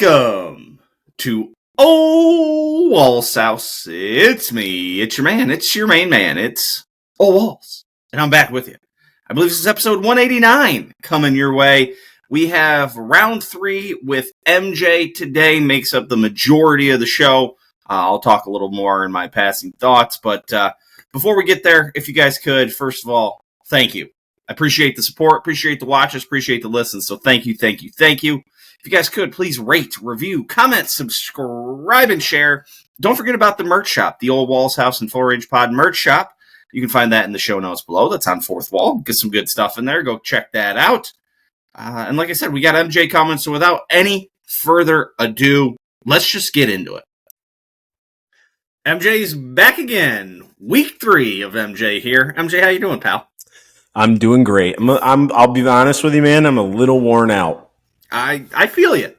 Welcome to Ole Walls House. It's me. It's your man. It's your main man. It's Ole Walls. And I'm back with you. I believe this is episode 189 coming your way. We have round 3 with MJ today. Makes up the majority of the show. I'll talk a little more in my passing thoughts. But before we get there, if you guys could, first of all, thank you. I appreciate the support, appreciate the watches, appreciate the listens. So thank you. If you guys could, please rate, review, comment, subscribe, and share. Don't forget about the merch shop, the Ole Walls House and Full Range Pod merch shop. You can find that in the show notes below. That's on Fourth Wall. Get some good stuff in there. Go check that out. And like I said, we got MJ coming. So without any further ado, let's just get into it. MJ's back again. Week 3 of MJ here. MJ, how you doing, pal? I'm doing great. I'll be honest with you, man. I'm a little worn out. I feel you.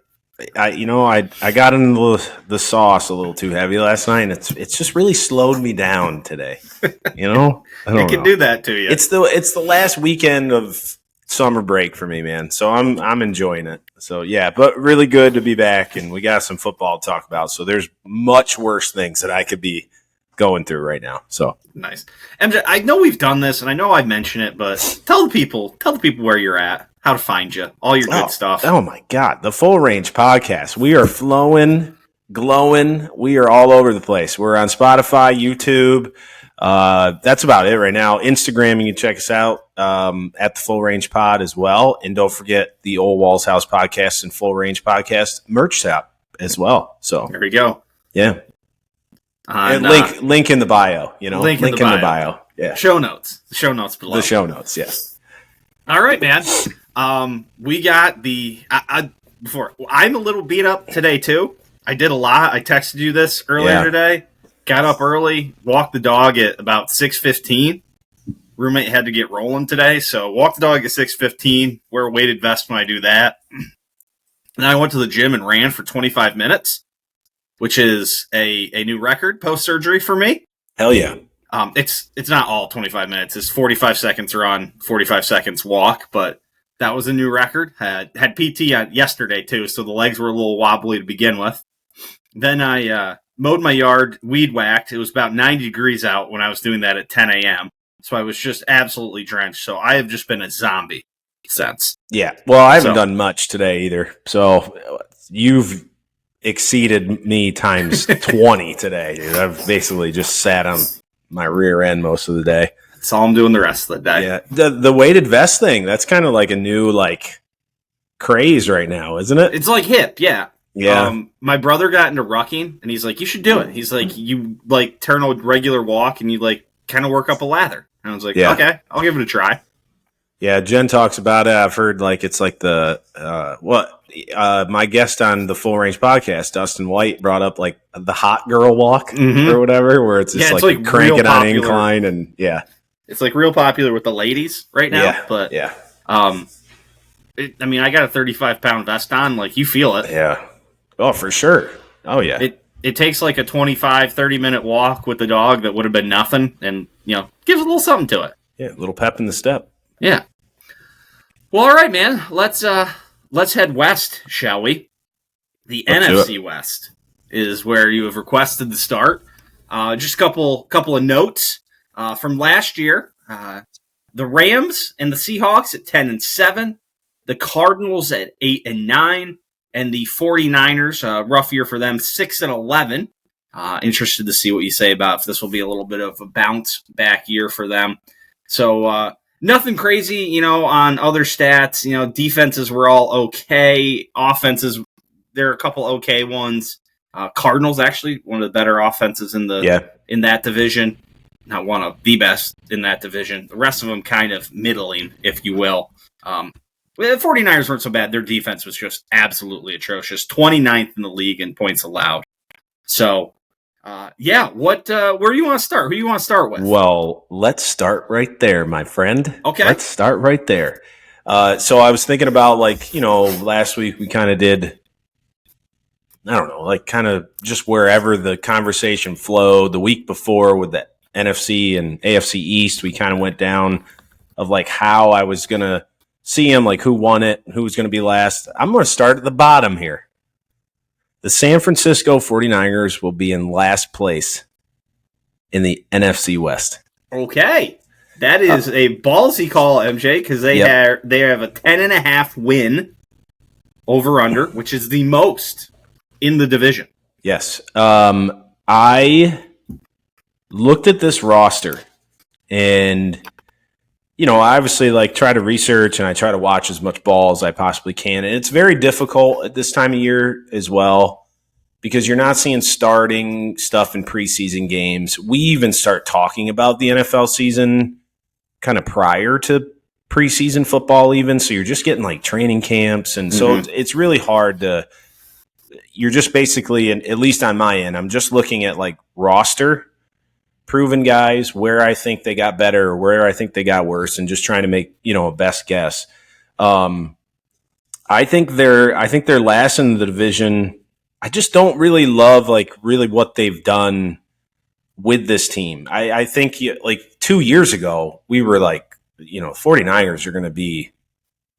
I got into the sauce a little too heavy last night, and it's just really slowed me down today. I don't know. Do that to you. It's the last weekend of summer break for me, man. So I'm enjoying it. So yeah, but really good to be back, and we got some football to talk about. So there's much worse things that I could be going through right now. So nice. MJ, I know we've done this, and I know I mentioned it, but tell the people where you're at. How to find you, all your good stuff. Oh my God, the Full Range Podcast. We are flowing, glowing. We are all over the place. We're on Spotify, YouTube. That's about it right now. Instagram, you can check us out at the Full Range Pod as well. And don't forget the Ole Walls House Podcast and Full Range Podcast merch shop as well. So there we go. Yeah. And link in the bio. Link in the bio. Yeah. Show notes. The show notes below. The show notes. Yes. All right, man. We got I'm a little beat up today too. I did a lot. I texted you this earlier today. Got up early, walked the dog at about 6:15. Roommate had to get rolling today, so walked the dog at 6:15. Wear a weighted vest when I do that. And I went to the gym and ran for 25 minutes, which is a new record post-surgery for me. Hell yeah. It's not all 25 minutes. It's 45 seconds run, 45 seconds walk, but that was a new record. Had PT on yesterday, too, so the legs were a little wobbly to begin with. Then I mowed my yard, weed whacked. It was about 90 degrees out when I was doing that at 10 a.m., so I was just absolutely drenched. So I have just been a zombie since. Yeah, well, I haven't done much today either, so you've exceeded me times 20 today. Dude. I've basically just sat on my rear end most of the day. That's all I'm doing the rest of the day. Yeah, the weighted vest thing, that's kind of like a new craze right now, isn't it? It's like hip, yeah. Yeah. My brother got into rucking, and he's like, you should do it. He's like, you turn a regular walk, and you kind of work up a lather. And I was like, okay, I'll give it a try. Yeah, Jen talks about it. I've heard it's like the my guest on the Full Range Podcast, Dustin White, brought up the hot girl walk or whatever, where it's just it's cranking on incline, and it's real popular with the ladies right now. Yeah, but yeah. I got a 35-pound vest on. You feel it. Yeah. Oh, for sure. Oh yeah. It takes a 25, 30-minute walk with the dog that would have been nothing, and gives a little something to it. Yeah, a little pep in the step. Yeah. Well, all right, man. Let's head west, shall we? The NFC West is where you have requested the start. Just a couple of notes from last year. The Rams and the Seahawks at 10-7, the Cardinals at 8-9, and the 49ers, rough year for them, 6-11. Interested to see what you say about if this will be a little bit of a bounce back year for them. So nothing crazy, on other stats. Defenses were all okay. Offenses, there are a couple okay ones. Cardinals, actually, one of the better offenses in that division. Not one of the best in that division. The rest of them kind of middling, if you will. The 49ers weren't so bad. Their defense was just absolutely atrocious. 29th in the league in points allowed. So, where do you want to start? Who do you want to start with? Well, let's start right there, my friend. Okay. Let's start right there. So I was thinking about, last week we kind of did, I don't know, kind of just wherever the conversation flowed. The week before with the NFC and AFC East, we kind of went down of how I was going to see them, who won it, who was going to be last. I'm going to start at the bottom here. The San Francisco 49ers will be in last place in the NFC West. Okay. That is a ballsy call, MJ, because they have a 10.5 win over-under, which is the most in the division. Yes. I looked at this roster and, I obviously try to research and I try to watch as much ball as I possibly can. And it's very difficult at this time of year as well because you're not seeing starting stuff in preseason games. We even start talking about the NFL season kind of prior to preseason football even. So you're just getting training camps. And so it's really hard to – you're just basically, at least on my end, I'm just looking at roster proven guys, where I think they got better or where I think they got worse, and just trying to make a best guess. I think they're last in the division. I just don't really love really what they've done with this team. I think 2 years ago we were 49ers are going to be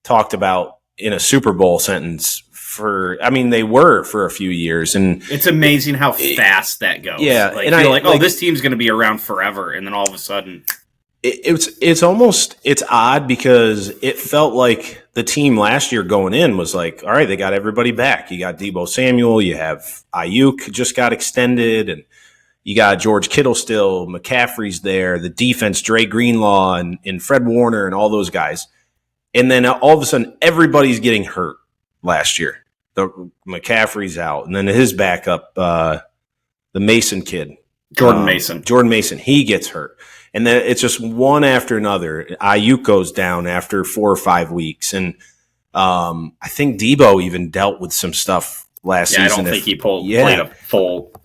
talked about in a Super Bowl sentence they were for a few years, and it's amazing how fast that goes. Yeah, and this team's going to be around forever, and then all of a sudden, it's odd because it felt like the team last year going in was all right, they got everybody back. You got Deebo Samuel, you have Ayuk just got extended, and you got George Kittle still, McCaffrey's there, the defense, Dre Greenlaw and Fred Warner and all those guys, and then all of a sudden everybody's getting hurt last year. The McCaffrey's out, and then his backup, the Mason kid, Jordan Mason, he gets hurt, and then it's just one after another. Ayuk goes down after 4 or 5 weeks, and I think Deebo even dealt with some stuff last season. I don't think he played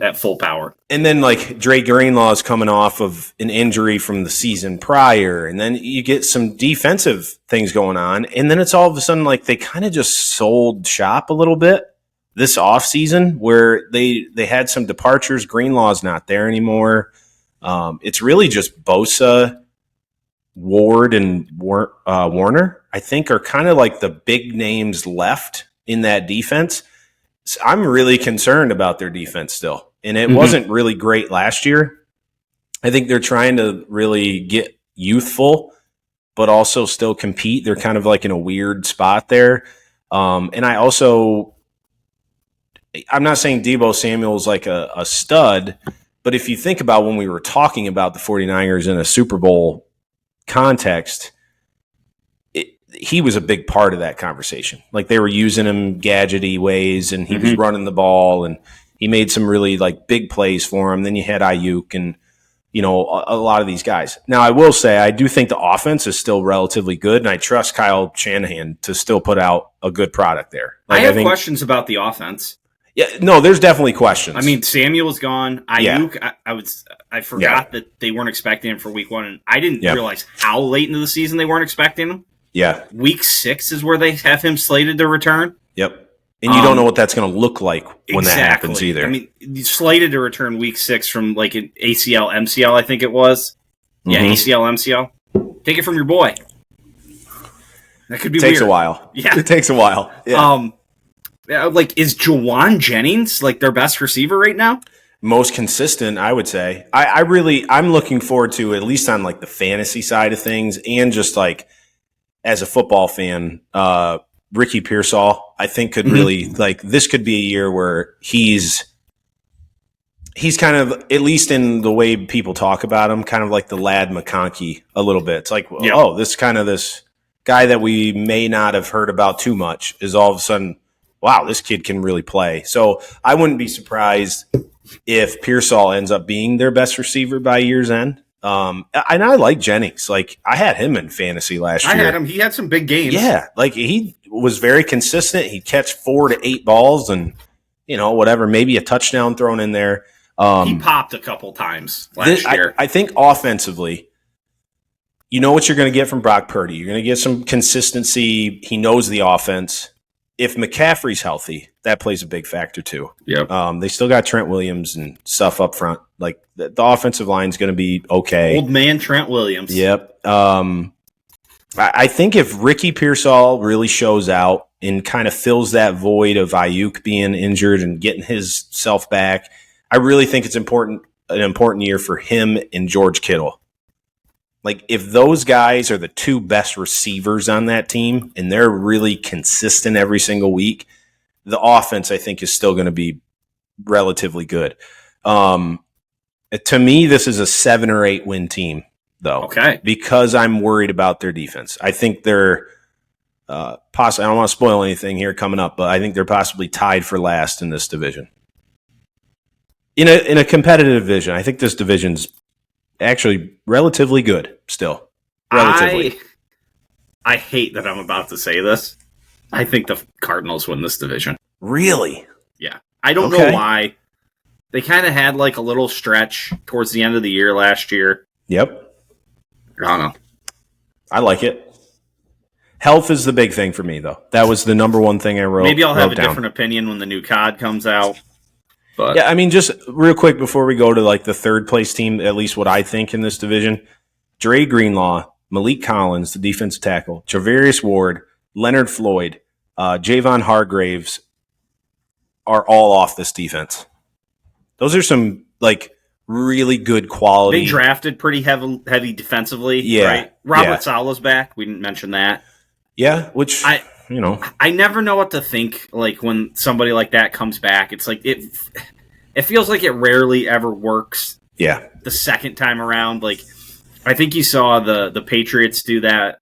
at full power. And then Dre Greenlaw is coming off of an injury from the season prior, and then you get some defensive things going on, and then it's all of a sudden they kind of just sold shop a little bit this offseason where they had some departures. Greenlaw's not there anymore. It's really just Bosa, Ward, and Warner, I think, are kind of the big names left in that defense. So I'm really concerned about their defense still. And it wasn't really great last year. I think they're trying to really get youthful, but also still compete. They're kind of in a weird spot there. And I'm not saying Deebo Samuel's a stud, but if you think about when we were talking about the 49ers in a Super Bowl context, he was a big part of that conversation. They were using him gadgety ways, and he was running the ball, and he made some really big plays for him. Then you had Ayuk and, a lot of these guys. Now, I will say, I do think the offense is still relatively good, and I trust Kyle Shanahan to still put out a good product there. I have questions about the offense. Yeah, no, there's definitely questions. I mean, Samuel's gone. Ayuk, I forgot that they weren't expecting him for week 1, and I didn't realize how late into the season they weren't expecting him. Yeah. Week 6 is where they have him slated to return. Yep. And you don't know what that's going to look like when that happens either. I mean, slated to return week 6 from an ACL, MCL, I think it was. Yeah, ACL, MCL. Take it from your boy. That could be weird. Takes a while. Yeah. It takes a while. Yeah. Is Juwan Jennings their best receiver right now? Most consistent, I would say. I'm looking forward to, at least on the fantasy side of things, and just as a football fan, Ricky Pearsall, I think could really this could be a year where he's kind of, at least in the way people talk about him, kind of like the Lad McConkey a little bit. It's this kind of this guy that we may not have heard about too much is all of a sudden, wow, this kid can really play. So I wouldn't be surprised if Pearsall ends up being their best receiver by year's end. And I like Jennings. I had him in fantasy last year. I had him. He had some big games. Yeah, he was very consistent. He'd catch 4 to 8 balls and, whatever, maybe a touchdown thrown in there. He popped a couple times last year. I think offensively, you know what you're going to get from Brock Purdy. You're going to get some consistency. He knows the offense. If McCaffrey's healthy, that plays a big factor too. Yep. They still got Trent Williams and stuff up front. The offensive line is going to be okay. Old man Trent Williams. Yep. I think if Ricky Pearsall really shows out and kind of fills that void of Ayuk being injured and getting his self back, I really think it's an important year for him and George Kittle. Like, if those guys are the two best receivers on that team and they're really consistent every single week, the offense, I think, is still going to be relatively good. To me, this is a 7 or 8 win team, though. Okay. Because I'm worried about their defense. I think they're possibly, I don't want to spoil anything here coming up, but I think they're possibly tied for last in this division. In a competitive division, I think this division's actually relatively good still. Relatively. I hate that I'm about to say this. I think the Cardinals win this division. Really? Yeah. I don't know why. They kind of had like a little stretch towards the end of the year last year. Yep. I don't know. I like it. Health is the big thing for me, though. That was the number one thing I wrote. Maybe I'll have a different opinion when the new COD comes out. But yeah, I mean, just real quick before we go to like the third place team, at least what I think in this division, Dre Greenlaw, Malik Collins, the defensive tackle, Travarius Ward, Leonard Floyd, Javon Hargraves are all off this defense. Those are some like really good quality. They drafted pretty heavy defensively. Yeah, right? Robert Saleh's back. We didn't mention that. Yeah, which I never know what to think. Like when somebody like that comes back, it's like it feels like it rarely ever works. Yeah, the second time around, like I think you saw the Patriots do that.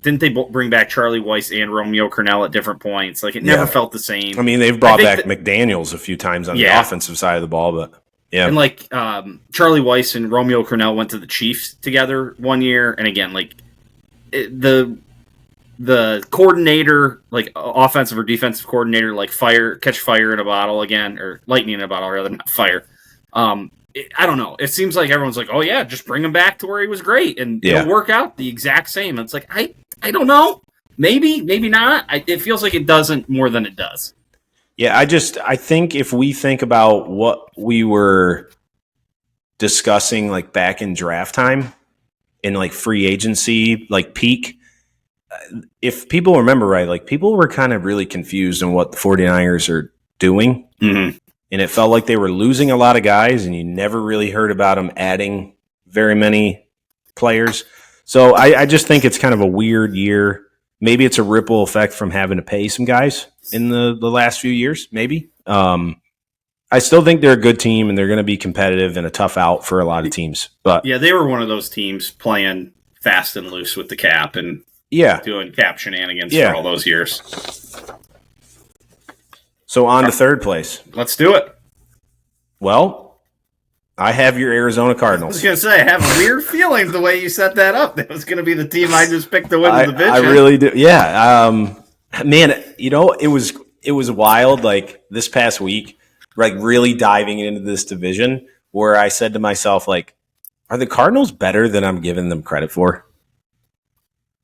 Didn't they bring back Charlie Weiss and Romeo Crennel at different points? Like it never felt the same. I mean, they've brought back McDaniels a few times on the offensive side of the ball, but yeah, and like Charlie Weiss and Romeo Crennel went to the Chiefs together one year, and again, like the coordinator, like offensive or defensive coordinator, like catch fire in a bottle again, or lightning in a bottle rather, not fire. I don't know. It seems like everyone's like, oh yeah, just bring him back to where he was great, and it'll work out the exact same. And it's like I don't know. Maybe not. It feels like it doesn't more than it does. Yeah, I think if we think about what we were discussing like back in draft time, in like free agency, like peak. If people remember right, like people were kind of really confused on what the 49ers are doing. Mm-hmm. And it felt like they were losing a lot of guys and you never really heard about them adding very many players. So I just think it's kind of a weird year. Maybe it's a ripple effect from having to pay some guys in the last few years, maybe. I still think they're a good team and they're going to be competitive and a tough out for a lot of teams. But yeah, they were one of those teams playing fast and loose with the cap and doing cap shenanigans for all those years. So on to third place. Let's do it. Well, I have your Arizona Cardinals. I was going to say, I have a weird feeling the way you set that up. That was going to be the team I just picked to win the division. I really do. Yeah. Man, it was wild, like, this past week, like, really diving into this division where I said to myself, like, are the Cardinals better than I'm giving them credit for?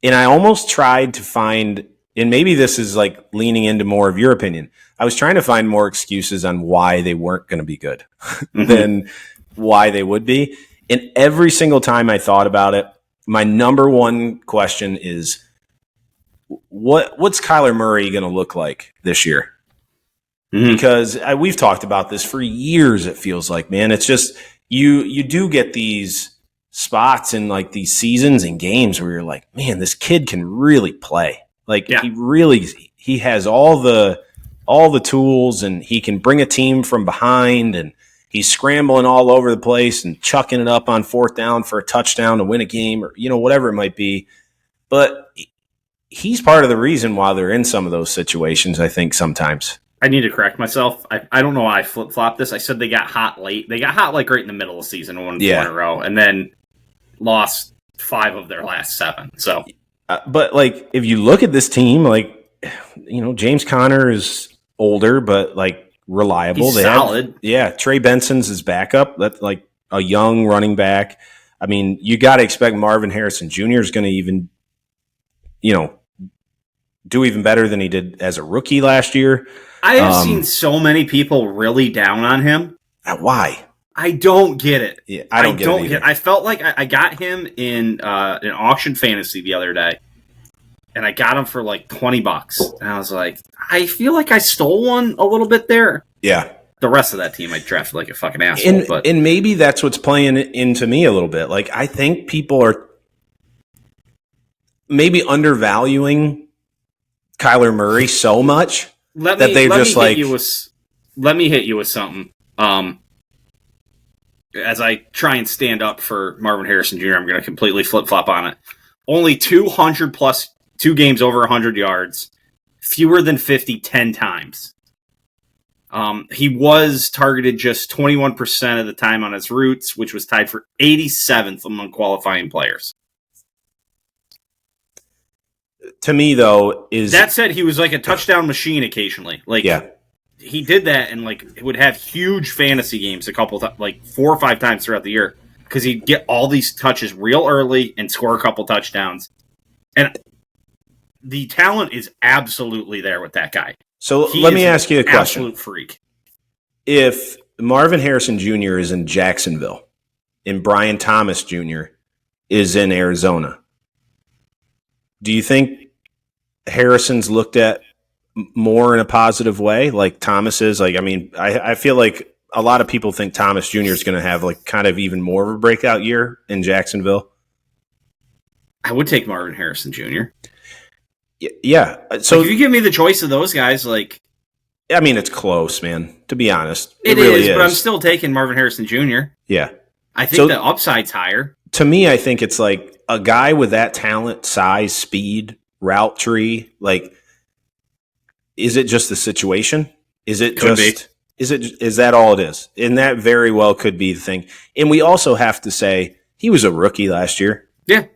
And I almost tried to find, and maybe this is like leaning into more of your opinion, I was trying to find more excuses on why they weren't going to be good than why they would be. And every single time I thought about it, my number one question is, what's Kyler Murray going to look like this year? Mm-hmm. Because we've talked about this for years, it feels like, man. It's just, you do get these spots in like these seasons and games where you're like, man, this kid can really play. Like he has all the tools and he can bring a team from behind and he's scrambling all over the place and chucking it up on fourth down for a touchdown to win a game or, whatever it might be. But he's part of the reason why they're in some of those situations, I think, sometimes. I need to correct myself. I don't know why I flip-flopped this. I said they got hot late. They got hot like right in the middle of the season, won 4 in a row, and then lost 5 of their last 7. So, but like if you look at this team, like James Conner is older, but like reliable. He's solid. Trey Benson's his backup. That's like a young running back. I mean, you got to expect Marvin Harrison Jr. is going to even, do even better than he did as a rookie last year. I have seen so many people really down on him. Why? I don't get it. Yeah, I don't get it either. I felt like I got him in an auction fantasy the other day, and I got him for like $20, and I was like, I feel like I stole one a little bit there. Yeah. The rest of that team, I drafted like a fucking asshole. And maybe that's what's playing into me a little bit. Like, I think people are maybe undervaluing Kyler Murray so much that they're just like... Let me hit you with something. As I try and stand up for Marvin Harrison Jr., I'm going to completely flip-flop on it. Only 200 plus, 2 games over 100 yards, fewer than 50 10 times. He was targeted just 21% of the time on his routes, which was tied for 87th among qualifying players. To me, though, is... That said, he was like a touchdown machine occasionally. Like, yeah. He did that and like would have huge fantasy games like 4 or 5 times throughout the year because he'd get all these touches real early and score a couple touchdowns. And the talent is absolutely there with that guy. So let me ask you a question. Absolute freak. If Marvin Harrison Jr. is in Jacksonville and Brian Thomas Jr. is in Arizona, do you think Harrison's looked at more in a positive way like Thomas is? Like, I mean, I feel like a lot of people think Thomas Jr. is going to have like kind of even more of a breakout year in Jacksonville. I would take Marvin Harrison Jr. Yeah. So like, if you give me the choice of those guys, like, I mean, it's close, man, to be honest. It really is, but I'm still taking Marvin Harrison Jr. Yeah. I think the upside's higher. To me, I think it's like a guy with that talent, size, speed, route tree, like, is it just the situation? Is it is that all it is? And that very well could be the thing. And we also have to say he was a rookie last year. Yeah.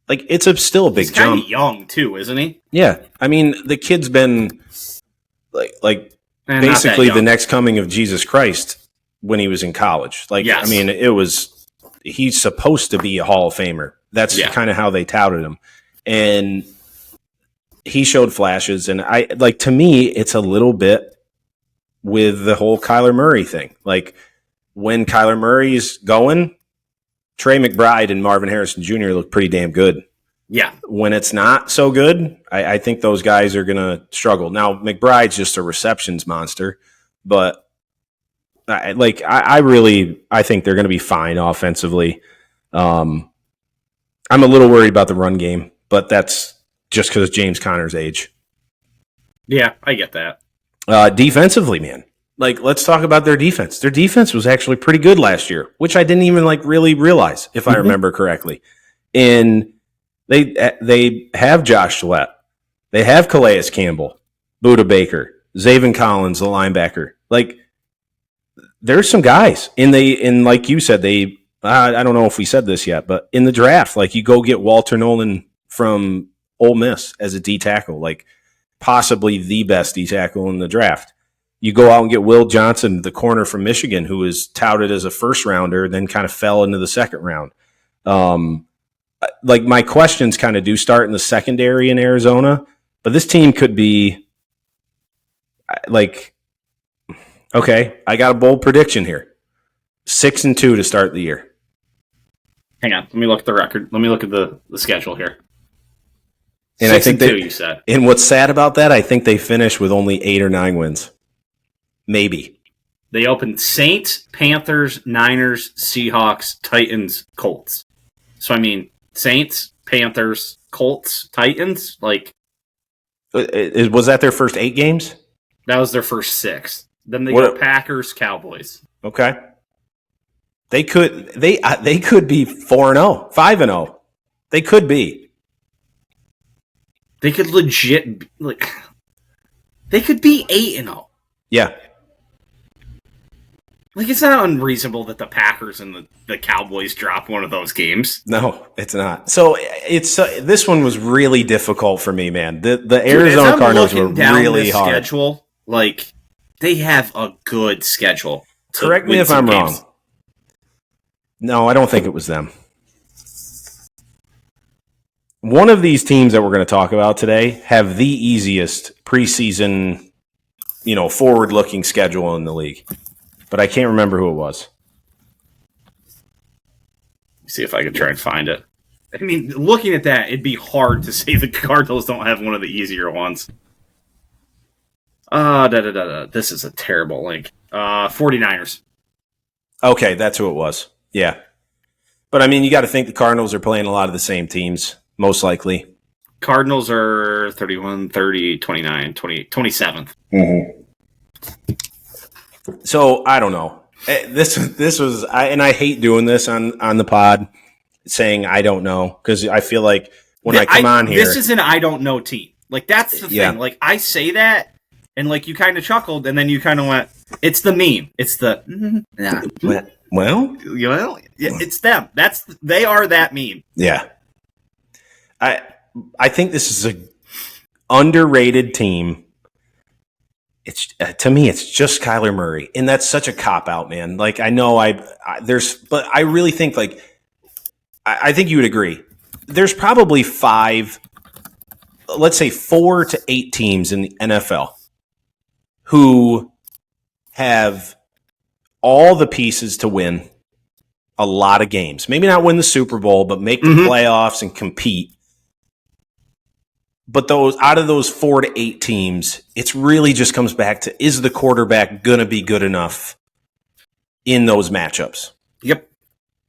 Like, it's still a big jump. He's kind of young too, isn't he? Yeah. I mean, the kid's been like basically the next coming of Jesus Christ when he was in college. Like, yes. I mean, he's supposed to be a Hall of Famer. That's kind of how they touted him. And he showed flashes, and to me, it's a little bit with the whole Kyler Murray thing. Like, when Kyler Murray's going, Trey McBride and Marvin Harrison Jr. look pretty damn good. Yeah. When it's not so good, I think those guys are going to struggle. Now, McBride's just a receptions monster, but I think they're going to be fine offensively. I'm a little worried about the run game, but that's just because James Conner's age. Yeah, I get that. Defensively, man. Like, let's talk about their defense. Their defense was actually pretty good last year, which I didn't even really realize, if I remember correctly. And they have Josh Sweat. They have Calais Campbell, Budda Baker, Zaven Collins, the linebacker. Like, there's some guys. And like you said, I don't know if we said this yet, but in the draft, like, you go get Walter Nolan from Ole Miss as a D tackle, like possibly the best D tackle in the draft. You go out and get Will Johnson, the corner from Michigan, who was touted as a first rounder, then kind of fell into the second round. Like, my questions kind of do start in the secondary in Arizona, but this team could be like, okay, I got a bold prediction here. 6-2 to start the year. Hang on, let me look at the record. Let me look at the schedule here. And 6-2, you said. And what's sad about that, I think they finish with only 8 or 9 wins. Maybe. They opened Saints, Panthers, Niners, Seahawks, Titans, Colts. So, I mean, Saints, Panthers, Colts, Titans, like... Was that their first 8 games? That was their first 6. Then they go Packers, Cowboys. Okay. They could be 4-0, 5-0. They could be. They could legit, like, they could be 8-0. Yeah. Like, it's not unreasonable that the Packers and the Cowboys drop one of those games. No, it's not. So it's this one was really difficult for me, man. The Arizona Cardinals were really hard. Schedule, like, they have a good schedule. Correct me if I'm wrong. No, I don't think it was them. One of these teams that we're going to talk about today have the easiest preseason, forward-looking schedule in the league. But I can't remember who it was. See if I can try and find it. I mean, looking at that, it'd be hard to say the Cardinals don't have one of the easier ones. This is a terrible link. 49ers. Okay, that's who it was. Yeah. But, I mean, you got to think the Cardinals are playing a lot of the same teams, most likely. Cardinals are 31, 30, 29, 20, 27th. Mm-hmm. So, I don't know. This was, and I hate doing this on the pod, saying I don't know, because I feel like when I come on here. This is an I don't know team. Like, that's the thing. Like, I say that, and, like, you kind of chuckled, and then you kind of went, it's the meme. It's the, well, it's them. They are that meme. Yeah. I think this is a underrated team. It's to me, it's just Kyler Murray, and that's such a cop out, man. Like I know but I really think like I think you would agree. There's probably 5, let's say 4 to 8 teams in the NFL who have all the pieces to win a lot of games. Maybe not win the Super Bowl, but make the playoffs and compete. But out of those 4 to 8 teams, it really just comes back to, is the quarterback going to be good enough in those matchups? Yep.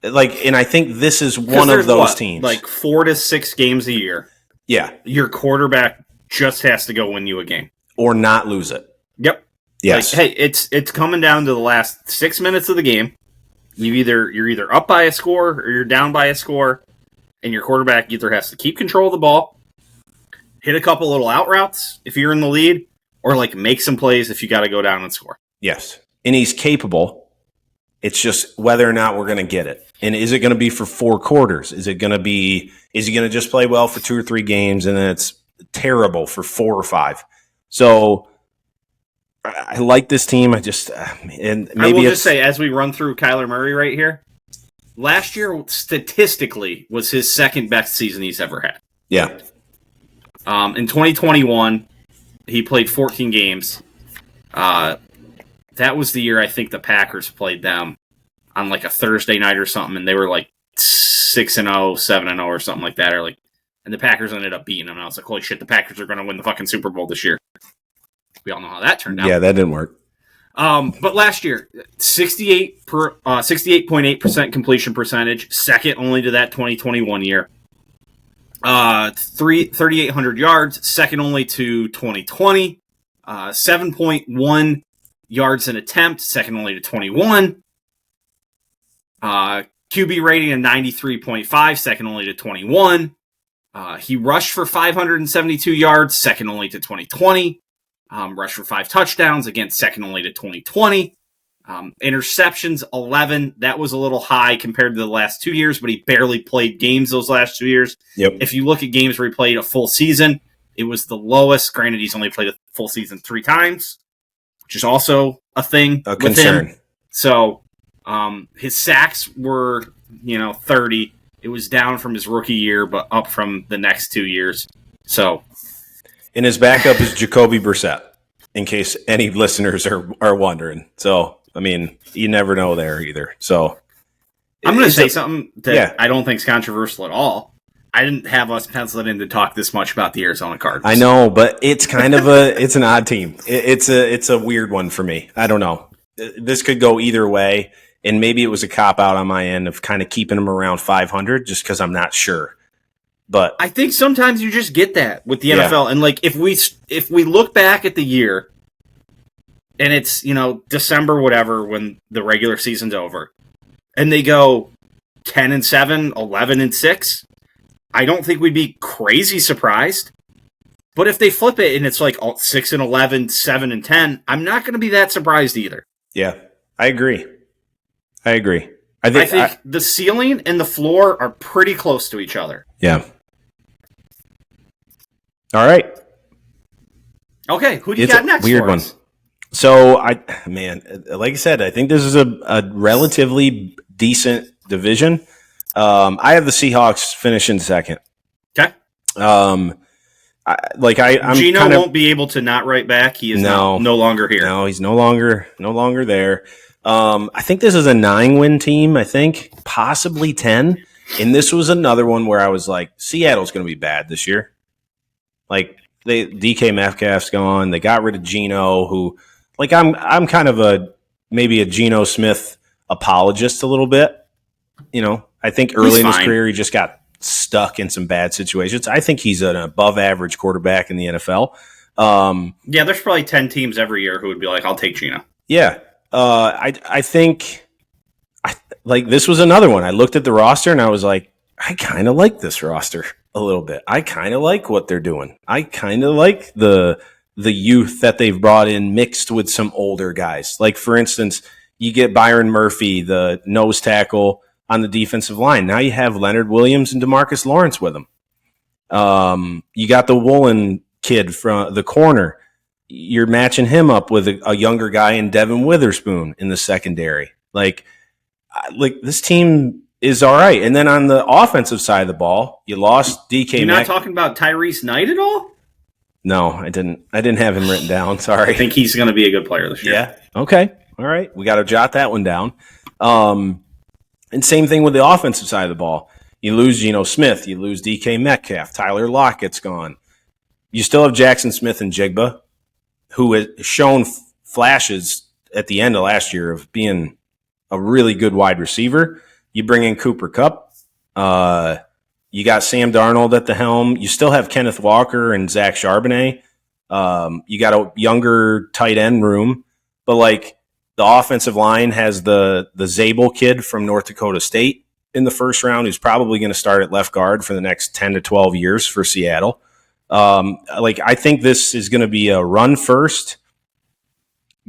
And I think this is one of those teams. Like 4 to 6 games a year. Yeah. Your quarterback just has to go win you a game. Or not lose it. Yep. Yes. Like, hey, it's coming down to the last 6 minutes of the game. You're either up by a score or you're down by a score, and your quarterback either has to keep control of the ball, hit a couple little out routes if you're in the lead, or like make some plays if you got to go down and score. Yes. And he's capable. It's just whether or not we're going to get it. And is it going to be for 4 quarters? Is he going to just play well for 2 or 3 games and then it's terrible for 4 or 5? So I like this team. And maybe I will just say, as we run through Kyler Murray right here, last year statistically was his second best season he's ever had. Yeah. In 2021, he played 14 games. That was the year I think the Packers played them on like a Thursday night or something, and they were like 6-0, 7-0 or something like that, and the Packers ended up beating them. And I was like, holy shit, the Packers are going to win the fucking Super Bowl this year. We all know how that turned out. Yeah, that didn't work. But last year, 68.8% completion percentage, second only to that 2021 year. 3,800 yards, second only to 2020. 7.1 yards an attempt, second only to 21. QB rating of 93.5, second only to 21. He rushed for 572 yards, second only to 2020. Rushed for 5 touchdowns, again, second only to 2020. Interceptions, 11. That was a little high compared to the last 2 years, but he barely played games those last 2 years. Yep. If you look at games where he played a full season, it was the lowest. Granted, he's only played a full season 3 times, which is also a thing. A concern. Him. So his sacks were, 30. It was down from his rookie year, but up from the next 2 years. So, and his backup is Jacoby Brissett, in case any listeners are wondering. So, I mean, you never know there either. So, I'm going to say something that I don't think is controversial at all. I didn't have us penciled in to talk this much about the Arizona Cardinals. I know, but it's kind of it's an odd team. It's a weird one for me. I don't know. This could go either way, and maybe it was a cop out on my end of kind of keeping them around 500 just because I'm not sure. But I think sometimes you just get that with the NFL, and like if we look back at the year, and it's December whatever when the regular season's over, and they go 10-7, 11-6. I don't think we'd be crazy surprised. But if they flip it and it's like 6-11, 7-10, I'm not going to be that surprised either. Yeah, I agree. I think the ceiling and the floor are pretty close to each other. Yeah. All right. Okay, who do you got next? Weird one. So like I said, I think this is a relatively decent division. I have the Seahawks finishing second. Okay. I'm Gino won't be able to not write back. He is no longer here. No, he's no longer there. I think this is a 9-win team. I think possibly 10. And this was another one where I was like, Seattle's going to be bad this year. Like, DK Metcalf's gone. They got rid of Geno, who, like, I'm kind of maybe a Geno Smith apologist a little bit. You know, I think early in his career he just got stuck in some bad situations. I think he's an above-average quarterback in the NFL. Yeah, there's probably 10 teams every year who would be like, I'll take Geno. Yeah. I think like this was another one. I looked at the roster and I was like, I kind of like this roster a little bit. I kind of like what they're doing. I kind of like the youth that they've brought in mixed with some older guys. Like, for instance, you get Byron Murphy, the nose tackle on the defensive line. Now you have Leonard Williams and DeMarcus Lawrence with them. You got the Woolen kid from the corner. You're matching him up with a younger guy in Devin Witherspoon in the secondary. Like this team is all right. And then on the offensive side of the ball, you lost DK. You're not talking about Tyrese Knight at all? No, I didn't have him written down. Sorry. I think he's going to be a good player this year. Yeah. Okay. All right. We got to jot that one down. And same thing with the offensive side of the ball. You lose Geno Smith. You lose DK Metcalf. Tyler Lockett's gone. You still have Jackson Smith and Jigba, who has shown flashes at the end of last year of being a really good wide receiver. You bring in Cooper Kupp. You got Sam Darnold at the helm. You still have Kenneth Walker and Zach Charbonnet. You got a younger tight end room. But, like, the offensive line has the Zabel kid from North Dakota State in the first round, who's probably going to start at left guard for the next 10 to 12 years for Seattle. I think this is going to be a run first,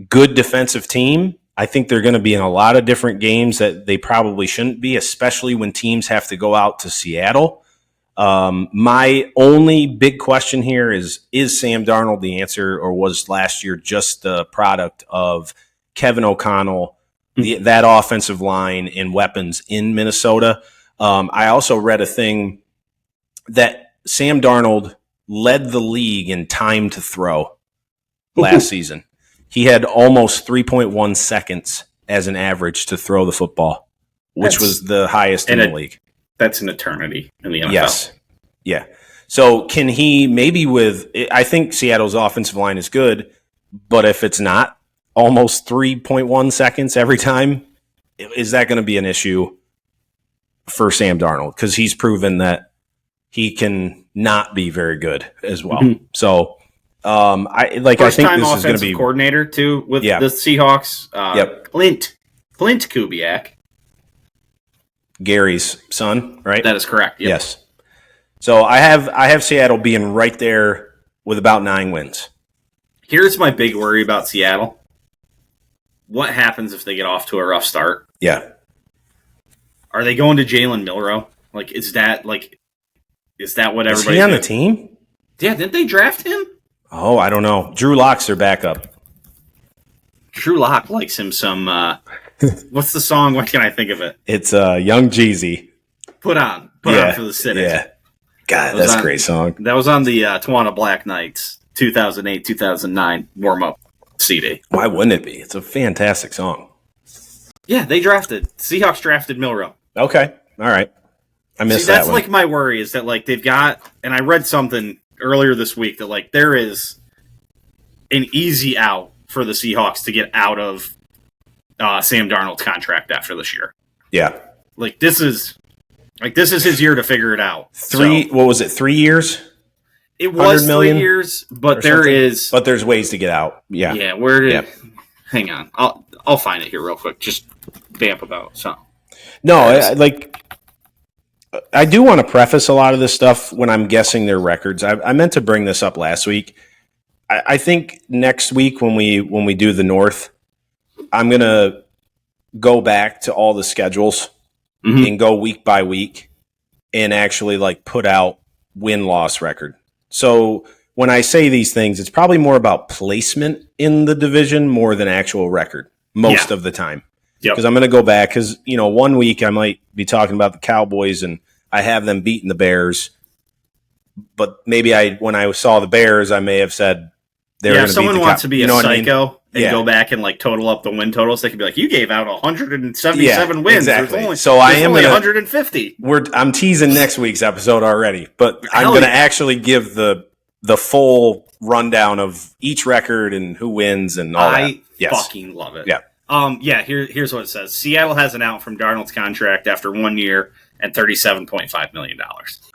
good defensive team. I think they're going to be in a lot of different games that they probably shouldn't be, especially when teams have to go out to Seattle. My only big question here is Sam Darnold the answer, or was last year just the product of Kevin O'Connell, that offensive line and weapons in Minnesota? I also read a thing that Sam Darnold led the league in time to throw last season. He had almost 3.1 seconds as an average to throw the football, which was the highest in the league. That's an eternity in the NFL. Yes. Yeah. So can he I think Seattle's offensive line is good, but if it's not almost 3.1 seconds every time, is that going to be an issue for Sam Darnold? Because he's proven that he can not be very good as well. Mm-hmm. So I think this is going to be coordinator too with the Seahawks. Clint Kubiak, Gary's son, right? That is correct. Yep. Yes. So I have Seattle being right there with about 9 wins. Here's my big worry about Seattle. What happens if they get off to a rough start? Yeah. Are they going to Jalen Milroe? Is that what everybody? Is he on the team? Yeah, didn't they draft him? Oh, I don't know. Drew Lock's their backup. Drew Lock likes him some. What's the song? Why can't I think of it? It's Young Jeezy. Put on for the city. Yeah. God, that's a great song. That was on the Tawana Black Knights 2008-2009 warm-up CD. Why wouldn't it be? It's a fantastic song. Yeah, Seahawks drafted Milroe. Okay. All right. I missed that one. That's my worry is that they've got, and I read something earlier this week that there is an easy out for the Seahawks to get out of Sam Darnold's contract after this year. Yeah. This is his year to figure it out. What was it? 3 years? It was 3 years, but there's ways to get out. Yeah. Yeah. Hang on. I'll find it here real quick. Just vamp about something. No, I do want to preface a lot of this stuff when I'm guessing their records. I meant to bring this up last week. I think next week when we do the North, I'm going to go back to all the schedules and go week by week and actually put out win-loss record. So when I say these things, it's probably more about placement in the division more than actual record most of the time. Because I'm going to go back because, 1 week I might be talking about the Cowboys and I have them beating the Bears. But maybe when I saw the Bears, I may have said they were going to beat the Cowboys. If someone wants to be a psycho and go back and like total up the win totals, they could be like, you gave out 177 wins. Exactly. There's only 150. I'm teasing next week's episode already, but I'm going to actually give the full rundown of each record and who wins and all that. I fucking love it. Yeah. Here's what it says. Seattle has an out from Darnold's contract after 1 year and $37.5 million.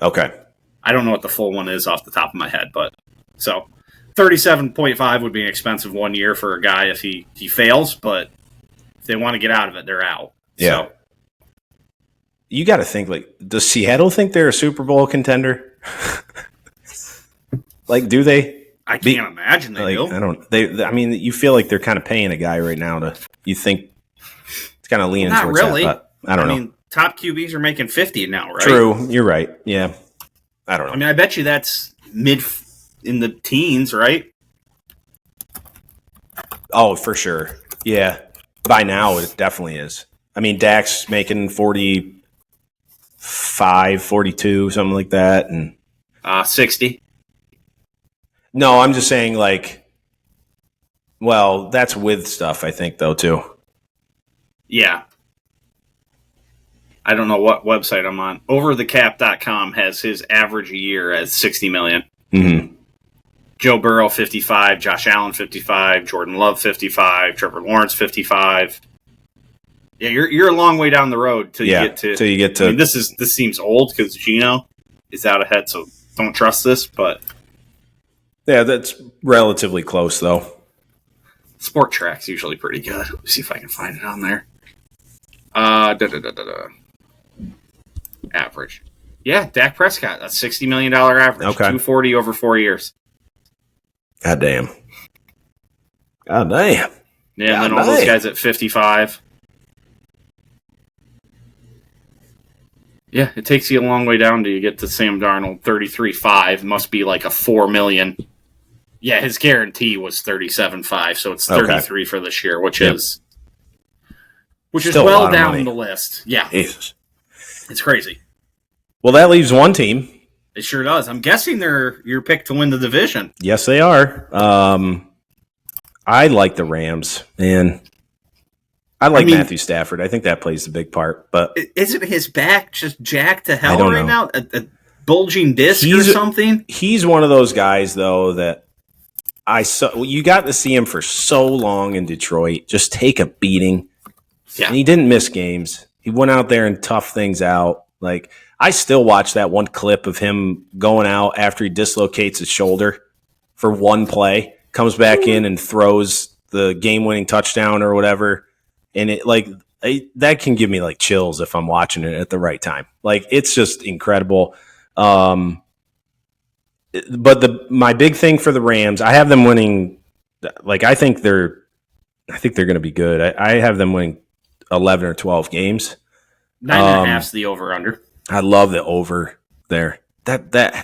Okay. I don't know what the full one is off the top of my head, but so 37.5 would be an expensive 1 year for a guy if he fails, but if they want to get out of it, they're out. Yeah. So, you got to think, like, does Seattle think they're a Super Bowl contender? Like, do they? I can't imagine they do. I don't. I mean, you feel like they're kind of paying a guy right now to. You think it's kind of leaning Not towards really. that. But I don't know. I mean, top QBs are making 50 now, right? True. You're right. Yeah. I don't know. I mean, I bet you that's mid in the teens, right? Oh, for sure. Yeah. By now, it definitely is. I mean, Dak's making 45, 42, something like that, and 60. No, I'm just saying, like, well, that's with stuff, I think, though, too. Yeah. I don't know what website I'm on. Overthecap.com has his average a year as $60 million. Mm-hmm. Joe Burrow, 55. Josh Allen, 55. Jordan Love, 55. Trevor Lawrence, 55. Yeah, you're a long way down the road till you get to. I mean, this seems old because Geno is out ahead, so don't trust this, but. Yeah, that's relatively close, though. Sport Track's usually pretty good. Let me see if I can find it on there. Average. Yeah, Dak Prescott, a $60 million average. Okay. 240 over 4 years. God damn. Yeah, and then all those guys at 55. Yeah, it takes you a long way down till you get to Sam Darnold, 33.5. Must be like a $4 million. Yeah, his guarantee was 37.5, so it's 33 for this year, which is Still well down the list. Yeah, Jesus. It's crazy. Well, that leaves one team. It sure does. I'm guessing they're your pick to win the division. Yes, they are. I like the Rams, man. I mean, Matthew Stafford. I think that plays a big part. But isn't his back just jacked to hell right now? A bulging disc or something? He's one of those guys, though, that I saw. You got to see him for so long in Detroit. Just take a beating. Yeah. And he didn't miss games. He went out there and toughed things out. Like, I still watch that one clip of him going out after he dislocates his shoulder for one play, comes back in and throws the game-winning touchdown or whatever. And that can give me like chills if I'm watching it at the right time. Like, it's just incredible. But my big thing for the Rams, I have them winning. Like, I think they're going to be good. I have them winning 11 or 12 games. 9.5's the over/under. I love the over there.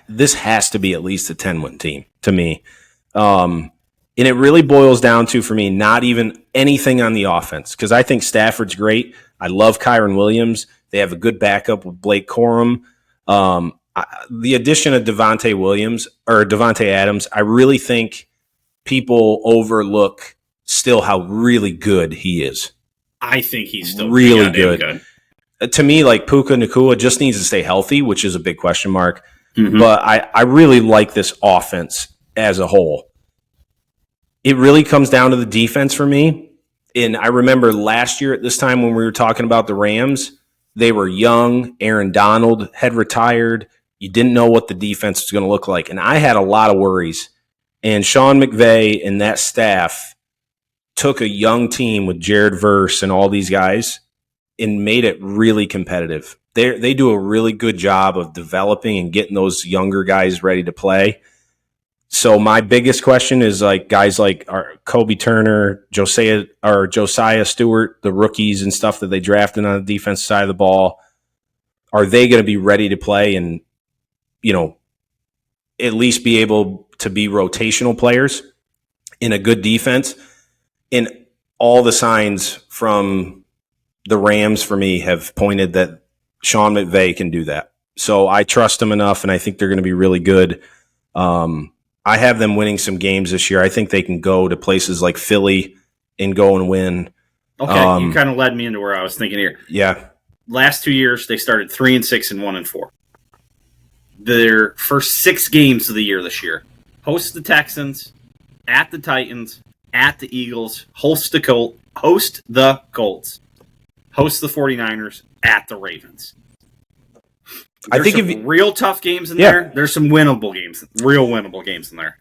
This has to be at least a 10-win team to me. And it really boils down to, for me, not even anything on the offense, because I think Stafford's great. I love Kyron Williams. They have a good backup with Blake Corum. The addition of Devontae Adams, I really think people overlook still how really good he is. I think he's still really good. To me, like, Puka Nacua just needs to stay healthy, which is a big question mark. Mm-hmm. But I really like this offense as a whole. It really comes down to the defense for me. And I remember last year at this time when we were talking about the Rams, they were young. Aaron Donald had retired. You didn't know what the defense was going to look like. And I had a lot of worries. And Sean McVay and that staff took a young team with Jared Verse and all these guys and made it really competitive. They do a really good job of developing and getting those younger guys ready to play. So my biggest question is, like, guys like Kobe Turner, Josiah Stewart, the rookies and stuff that they drafted on the defensive side of the ball, are they going to be ready to play and, at least be able to be rotational players in a good defense? And all the signs from the Rams for me have pointed that Sean McVay can do that. So I trust him enough, and I think they're going to be really good. I have them winning some games this year. I think they can go to places like Philly and go and win. Okay, you kind of led me into where I was thinking here. Yeah. Last 2 years, they started 3-6 and 1-4. Their first 6 games of the year this year: host the Texans, at the Titans, at the Eagles, host the Colts, host the 49ers, at the Ravens. I think some real tough games in there. There's some winnable games, real winnable games in there.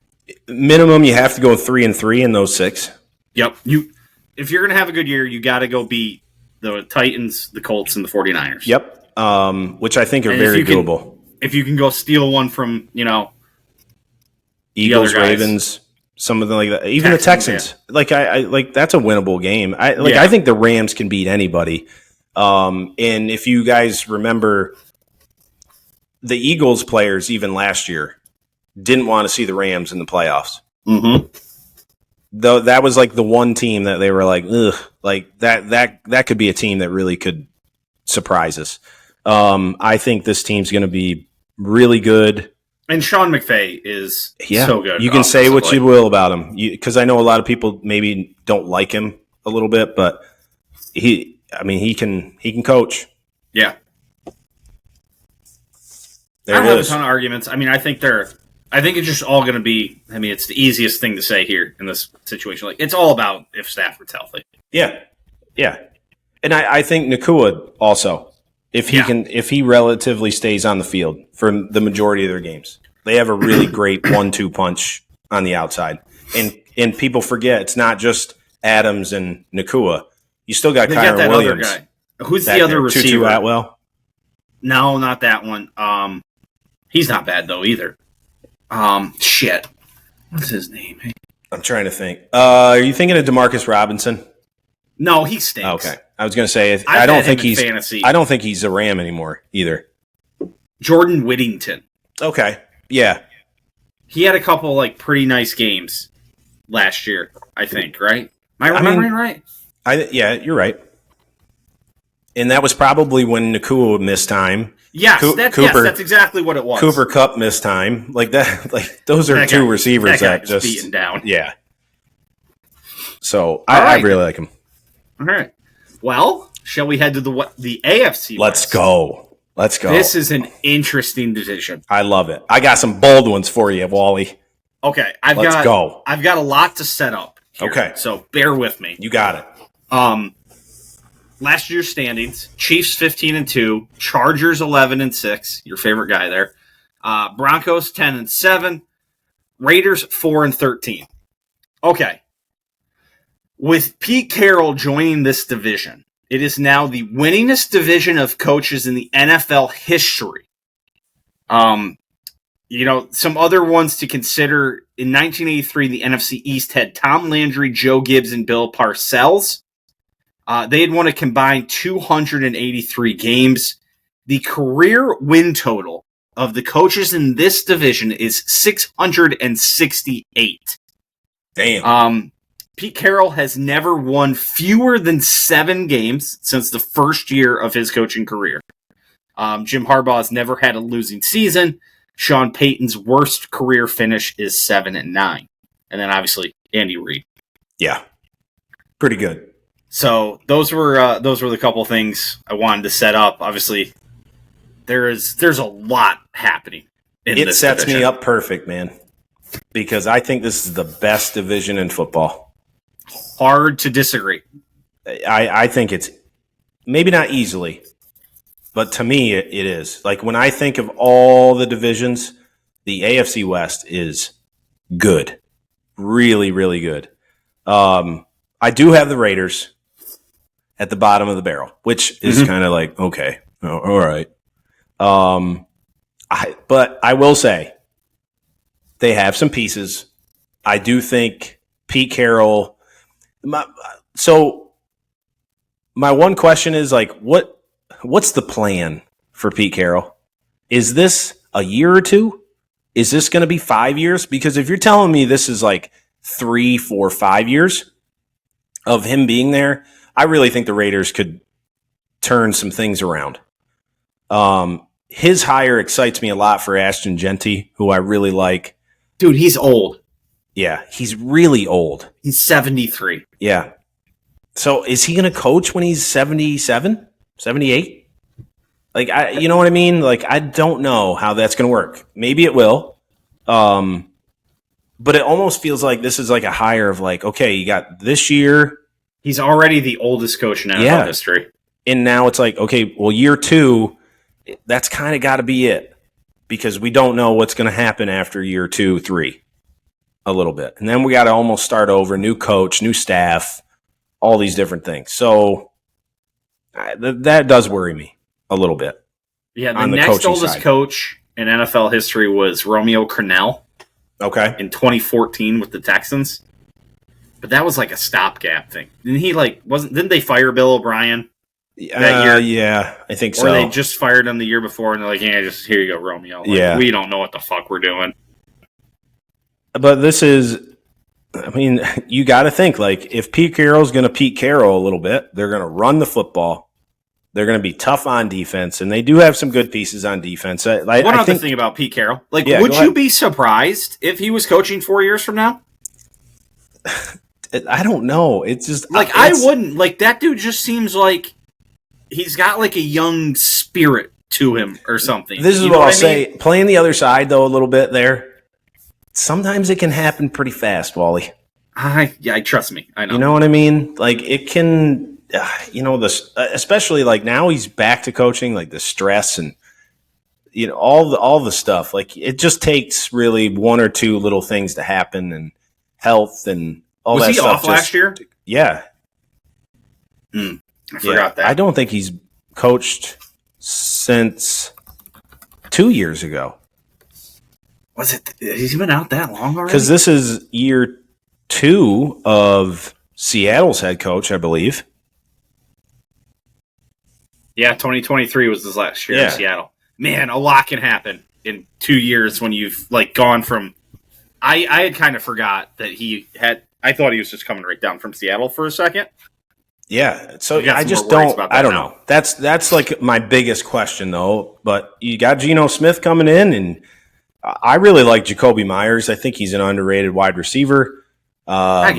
Minimum, you have to go 3-3 in those 6. Yep. If you're going to have a good year, you got to go beat the Titans, the Colts, and the 49ers. Yep. Which I think are very doable. If you can go steal one from, Eagles, Ravens, some of them like that. Even Texans, the Texans. Yeah. Like that's a winnable game. I think the Rams can beat anybody. And if you guys remember, the Eagles players even last year didn't want to see the Rams in the playoffs. Mm-hmm. Though that was like the one team that they were like, ugh, like that could be a team that really could surprise us. I think this team's going to be really good. And Sean McVay is so good. You can say what you will about him, because I know a lot of people maybe don't like him a little bit, but he can coach. Yeah. I don't have a ton of arguments. I mean, I think it's just all going to be. I mean, it's the easiest thing to say here in this situation. Like, it's all about if Stafford's healthy. Yeah, and I think Nakua also, if he relatively stays on the field for the majority of their games, they have a really great 1-2 punch on the outside. And people forget it's not just Adams and Nakua. You still got Kyron Williams. Other guy. Who's the other receiver? Tutu Atwell? No, not that one. He's not bad though either. Shit. What's his name? I'm trying to think. Are you thinking of Demarcus Robinson? No, he stinks. Okay. I was going to say I don't think he's a Ram anymore either. Jordan Whittington. Okay. Yeah. He had a couple like pretty nice games last year, I think, right? Am I remembering right? Yeah, you're right. And that was probably when Nakua missed time. Yes, that's exactly what it was. Cooper Kupp missed time. Like that. Like those are two receivers that just beaten down. Yeah. So I really like him. All right. Well, shall we head to the AFC West? Let's go. This is an interesting division. I love it. I got some bold ones for you, Wally. Okay, I've got a lot to set up here, okay, so bear with me. You got it. Last year's standings: Chiefs 15-2, Chargers 11-6. Your favorite guy there. Broncos 10-7, Raiders 4-13. Okay. With Pete Carroll joining this division, it is now the winningest division of coaches in the NFL history. Some other ones to consider. In 1983, the NFC East had Tom Landry, Joe Gibbs, and Bill Parcells. They had won a combined 283 games. The career win total of the coaches in this division is 668. Damn. Pete Carroll has never won fewer than 7 games since the first year of his coaching career. Jim Harbaugh has never had a losing season. Sean Payton's worst career finish is 7-9. And then obviously Andy Reid. Yeah. Pretty good. So those were the couple things I wanted to set up. Obviously, there's a lot happening in this division. It sets me up perfect, man, because I think this is the best division in football. Hard to disagree. I think it's maybe not easily, but to me it is. Like when I think of all the divisions, the AFC West is good, really, really good. I do have the Raiders at the bottom of the barrel, which is kind of like, okay, all right. But I will say they have some pieces. I do think Pete Carroll. So my one question is like, what's the plan for Pete Carroll? Is this a year or two? Is this going to be 5 years? Because if you're telling me this is like 3, 4, 5 years of him being there, I really think the Raiders could turn some things around. His hire excites me a lot for Ashton Genty, who I really like. Dude, he's old. Yeah, he's really old. He's 73. Yeah, So is he going to coach when he's 77, 78? Like, you know what I mean? Like, I don't know how that's going to work. Maybe it will. But it almost feels like this is like a hire of like, okay, you got this year. He's already the oldest coach in NFL history. And now it's like, okay, well, year 2, that's kind of got to be it. Because we don't know what's going to happen after year 2, 3 a little bit. And then we got to almost start over, new coach, new staff, all these different things. So that does worry me a little bit. Yeah, the next oldest coach in NFL history was Romeo Crennel. Okay. In 2014 with the Texans. But that was like a stopgap thing. Didn't they fire Bill O'Brien that year? Yeah, I think so. Or they just fired him the year before and they're like, yeah, just here you go, Romeo. Like, we don't know what the fuck we're doing. But this is, I mean, you got to think, like, if Pete Carroll's going to Pete Carroll a little bit, they're going to run the football. They're going to be tough on defense, and they do have some good pieces on defense. One other thing about Pete Carroll. Like, would you be surprised if he was coaching 4 years from now? I don't know. It's just... I wouldn't. Like, that dude just seems like he's got, like, a young spirit to him or something. This is what I'll say. Playing the other side, though, a little bit there, sometimes it can happen pretty fast, Wally. Trust me. I know. You know what I mean? Like, it can... especially like now he's back to coaching, like the stress and all the stuff. Like it just takes really 1 or 2 little things to happen, and health and all that stuff. Was he off last year? Yeah, I forgot that. I don't think he's coached since 2 years ago. Was it? Has he been out that long already? Because this is year 2 of Seattle's head coach, I believe. Yeah, 2023 was his last year in Seattle. Man, a lot can happen in 2 years when you've like gone from. I had kind of forgot that he had. I thought he was just coming right down from Seattle for a second. Yeah, so I just don't. I don't know. That's like my biggest question though. But you got Geno Smith coming in, and I really like Jacoby Myers. I think he's an underrated wide receiver. Brock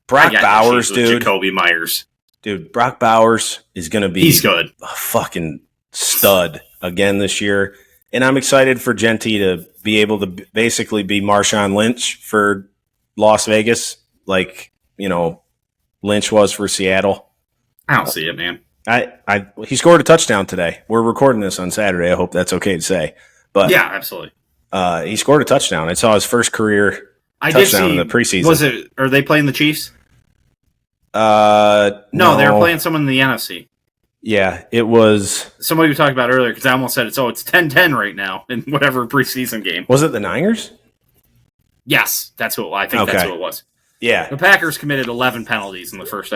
Bowers, dude. Jacoby Myers. Dude, Brock Bowers is going to be he's good. A fucking stud again this year. And I'm excited for Genty to be able to basically be Marshawn Lynch for Las Vegas, like, Lynch was for Seattle. I don't see it, man. He scored a touchdown today. We're recording this on Saturday. I hope that's okay to say. But yeah, absolutely. He scored a touchdown. I saw his first career touchdown in the preseason. Are they playing the Chiefs? No, they were playing someone in the NFC. Yeah, it was somebody we talked about earlier because I almost said it's 10-10 right now in whatever preseason game. Was it the Niners? Yes, that's who I think. That's who it was. Yeah, the Packers committed 11 penalties in the first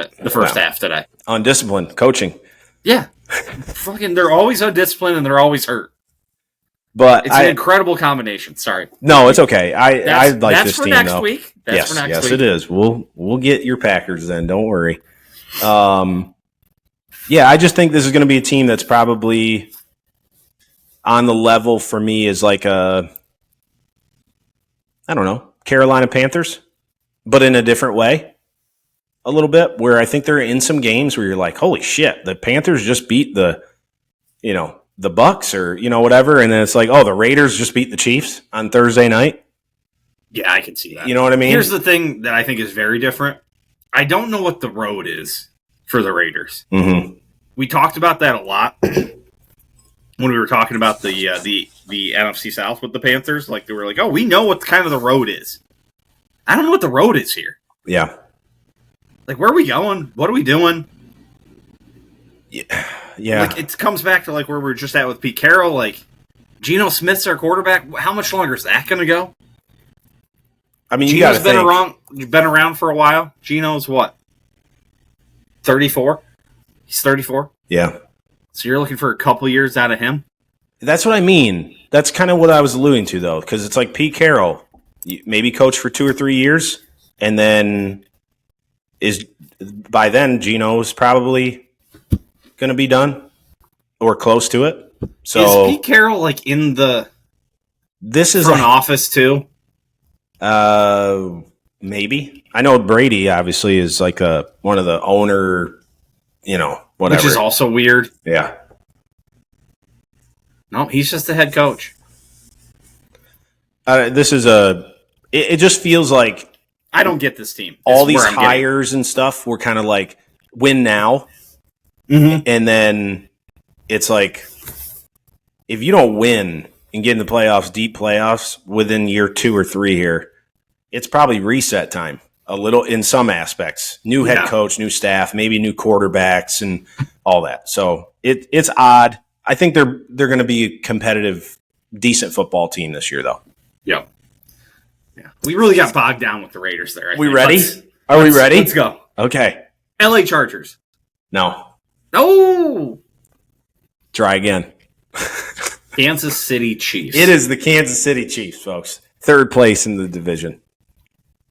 half today. Undisciplined coaching. Yeah, fucking, they're always undisciplined and they're always hurt. But it's an incredible combination. Sorry. No, it's okay. I like this team next though. Week. That's for next week. It is. We'll get your Packers then. Don't worry. Yeah, I just think this is going to be a team that's probably on the level for me as like Carolina Panthers, but in a different way, a little bit. Where I think they're in some games where you're like, holy shit, the Panthers just beat the Bucks or, whatever. And then it's like, oh, the Raiders just beat the Chiefs on Thursday night. Yeah, I can see that. You know what I mean? Here's the thing that I think is very different. I don't know what the road is for the Raiders. Mm-hmm. We talked about that a lot when we were talking about the NFC South with the Panthers. Like, they were like, oh, we know what kind of the road is. I don't know what the road is here. Yeah. Like, where are we going? What are we doing? Yeah. Like, it comes back to like where we're just at with Pete Carroll. Like, Geno Smith's our quarterback. How much longer is that going to go? I mean, Geno's been around for a while. Geno's what? 34? He's 34? Yeah. So you're looking for a couple years out of him? That's what I mean. That's kind of what I was alluding to, though, because it's like Pete Carroll, maybe coach for 2 or 3 years, and then by then Geno's probably going to be done or close to it. So is Pete Carroll like in the front office too? Maybe. I know Brady obviously is like one of the owner, whatever. Which is also weird. Yeah. No, he's just the head coach. This is it just feels like I don't get this team. All these hires and stuff were kind of like win now. Mm-hmm. And then it's like if you don't win and get in the playoffs, deep playoffs within year 2 or 3 here, it's probably reset time a little in some aspects. New head coach, new staff, maybe new quarterbacks and all that. So it's odd. I think they're going to be a competitive, decent football team this year, though. Yeah. We really got bogged down with the Raiders there. We ready? Are we ready? Let's go. Okay. LA Chargers. No. Try again. Kansas City Chiefs. It is the Kansas City Chiefs, folks. 3rd place in the division.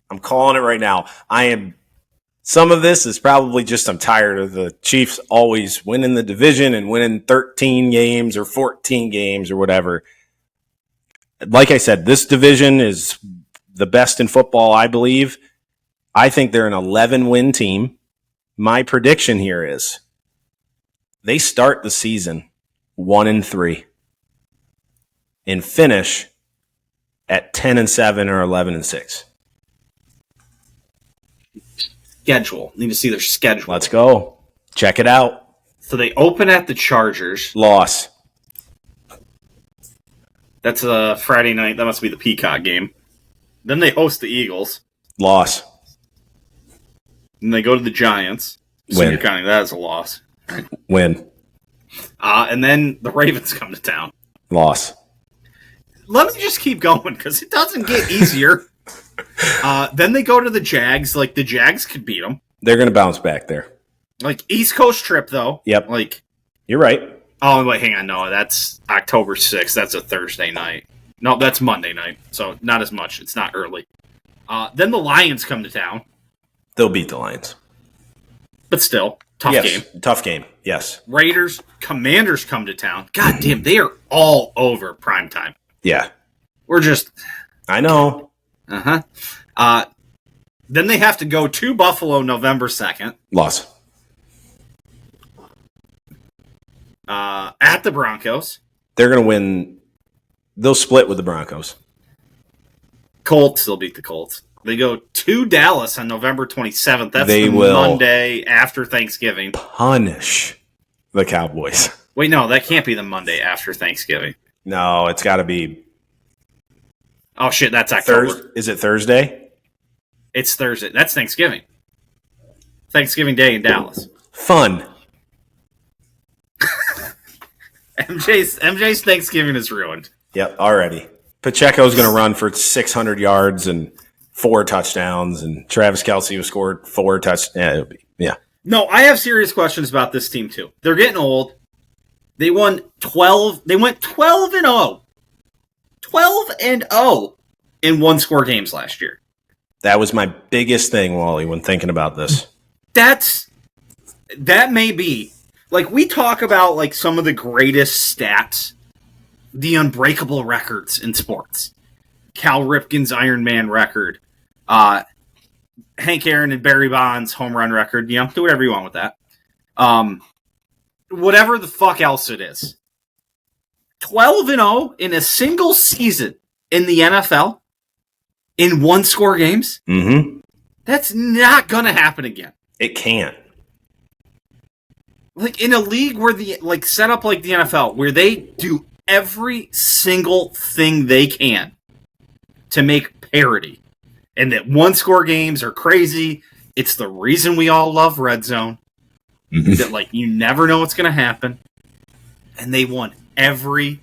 I'm calling it right now. Some of this is probably just I'm tired of the Chiefs always winning the division and winning 13 games or 14 games or whatever. Like I said, this division is the best in football, I believe. I think they're an 11-win team. My prediction here is they start the season 1-3 and finish at 10-7 or 11-6. Schedule. Need to see their schedule. Let's go. Check it out. So they open at the Chargers. Loss. That's a Friday night. That must be the Peacock game. Then they host the Eagles. Loss. And they go to the Giants. So Win. you're counting that as a loss. Win. And then the Ravens come to town. Loss. Let me just keep going because it doesn't get easier. Then they go to the Jags. Like, the Jags could beat them. They're going to bounce back there. Like, East Coast trip, though. Yep. Like, you're right. Oh, wait, hang on. No, that's October 6th. That's a Thursday night. No, that's Monday night. So, not as much. It's not early. Then the Lions come to town. They'll beat the Lions. But still, tough game. Tough game, yes. Raiders, Commanders come to town. God damn, they are all over primetime. Yeah. We're just... I know. Uh-huh. Then they have to go to Buffalo November 2nd. Loss. At the Broncos. They're going to win. They'll split with the Broncos. Colts, they'll beat the Colts. They go to Dallas on November 27th. That's They the will Monday after Thanksgiving. Punish the Cowboys. Wait, no, that can't be the Monday after Thanksgiving. No, it's got to be. Oh, shit, that's October. Is it Thursday? It's Thursday. That's Thanksgiving. Thanksgiving Day in Dallas. Fun. MJ's Thanksgiving is ruined. Yep, already. Pacheco's going to run for 600 yards and 4 touchdowns, and Travis Kelce will score 4 touchdowns. Yeah. No, I have serious questions about this team, too. They're getting old. They won 12. They went 12-0. 12-0 in one-score games last year. That was my biggest thing, Wally, when thinking about this. That may be. Like, we talk about, like, some of the greatest stats, the unbreakable records in sports. Cal Ripken's Iron Man record. Hank Aaron and Barry Bonds home run record. Do whatever you want with that. Whatever the fuck else it is. 12-0 in a single season in the NFL in one-score games? Mm-hmm. That's not going to happen again. It can't. Like, in a league where set up like the NFL, where they do every single thing they can to make parity. And that one-score games are crazy. It's the reason we all love Red Zone. Mm-hmm. That, you never know what's going to happen. And they won every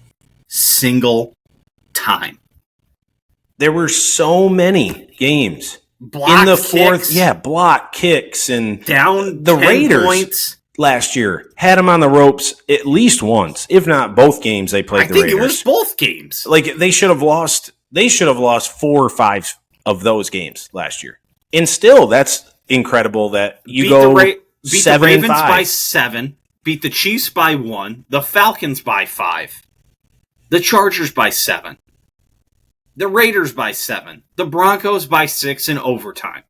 single time. There were so many games. Block in the kicks, fourth. Yeah, block kicks and down the 10 Raiders points. Last year had them on the ropes at least once, if not both games they played the Raiders. I think it was both games. Like, they should have lost 4 or 5 of those games last year. And still, that's incredible that you beat the Ravens by 7, beat the Chiefs by 1, the Falcons by 5, the Chargers by 7. The Raiders by 7. The Broncos by 6 in overtime.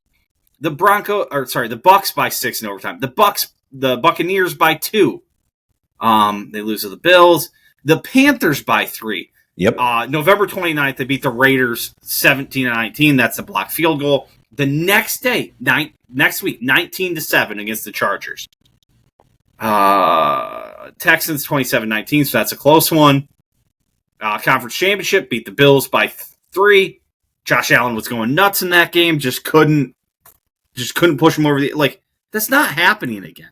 The Bucks by 6 in overtime. The Buccaneers by 2. They lose to the Bills. The Panthers by 3. Yep. November 29th, they beat the Raiders 17-19. That's a blocked field goal. The next day, next week, 19-7 against the Chargers. Texans 27-19, so that's a close one. Conference championship, beat the Bills by 3. Josh Allen was going nuts in that game. Just couldn't push him over the that's not happening again.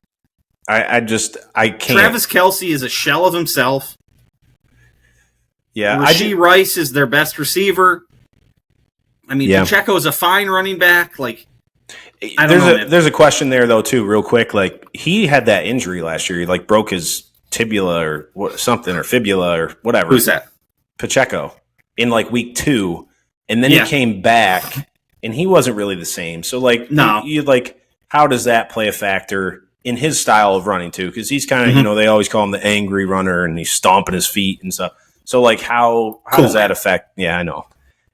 I can't. Travis Kelce is a shell of himself. Yeah, Rashee Rice is their best receiver. I mean, Pacheco is a fine running back. There's a question there though too, real quick. He had that injury last year. He broke his tibula or something, or fibula or whatever. Who's that? Pacheco in week 2, and then he came back, and he wasn't really the same. So no, how does that play a factor in his style of running too? Because he's kind of they always call him the angry runner, and he's stomping his feet and stuff. So how does that affect? Yeah, I know.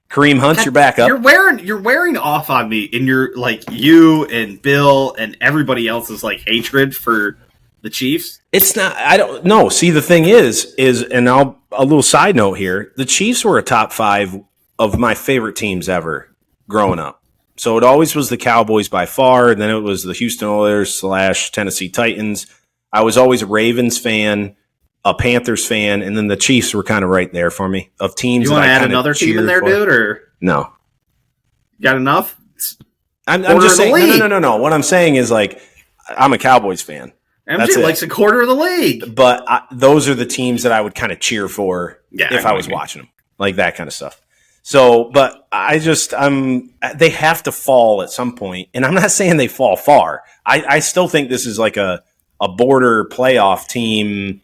Kareem Hunt, you're back up. You're wearing off on me, and you're you and Bill and everybody else's hatred for the Chiefs. It's not. I don't know. See, the thing is, and a little side note here: the Chiefs were a top 5 of my favorite teams ever growing up. So it always was the Cowboys by far, and then it was the Houston Oilers / Tennessee Titans. I was always a Ravens fan, a Panthers fan, and then the Chiefs were kind of right there for me of teams. You want to add another team in there, dude, or no? You got enough? I'm just saying. No. What I'm saying is I'm a Cowboys fan. MJ likes a quarter of the league, but those are the teams that I would kind of cheer for if I was watching them, that kind of stuff. So, but they have to fall at some point, and I'm not saying they fall far. I still think this is a border playoff team.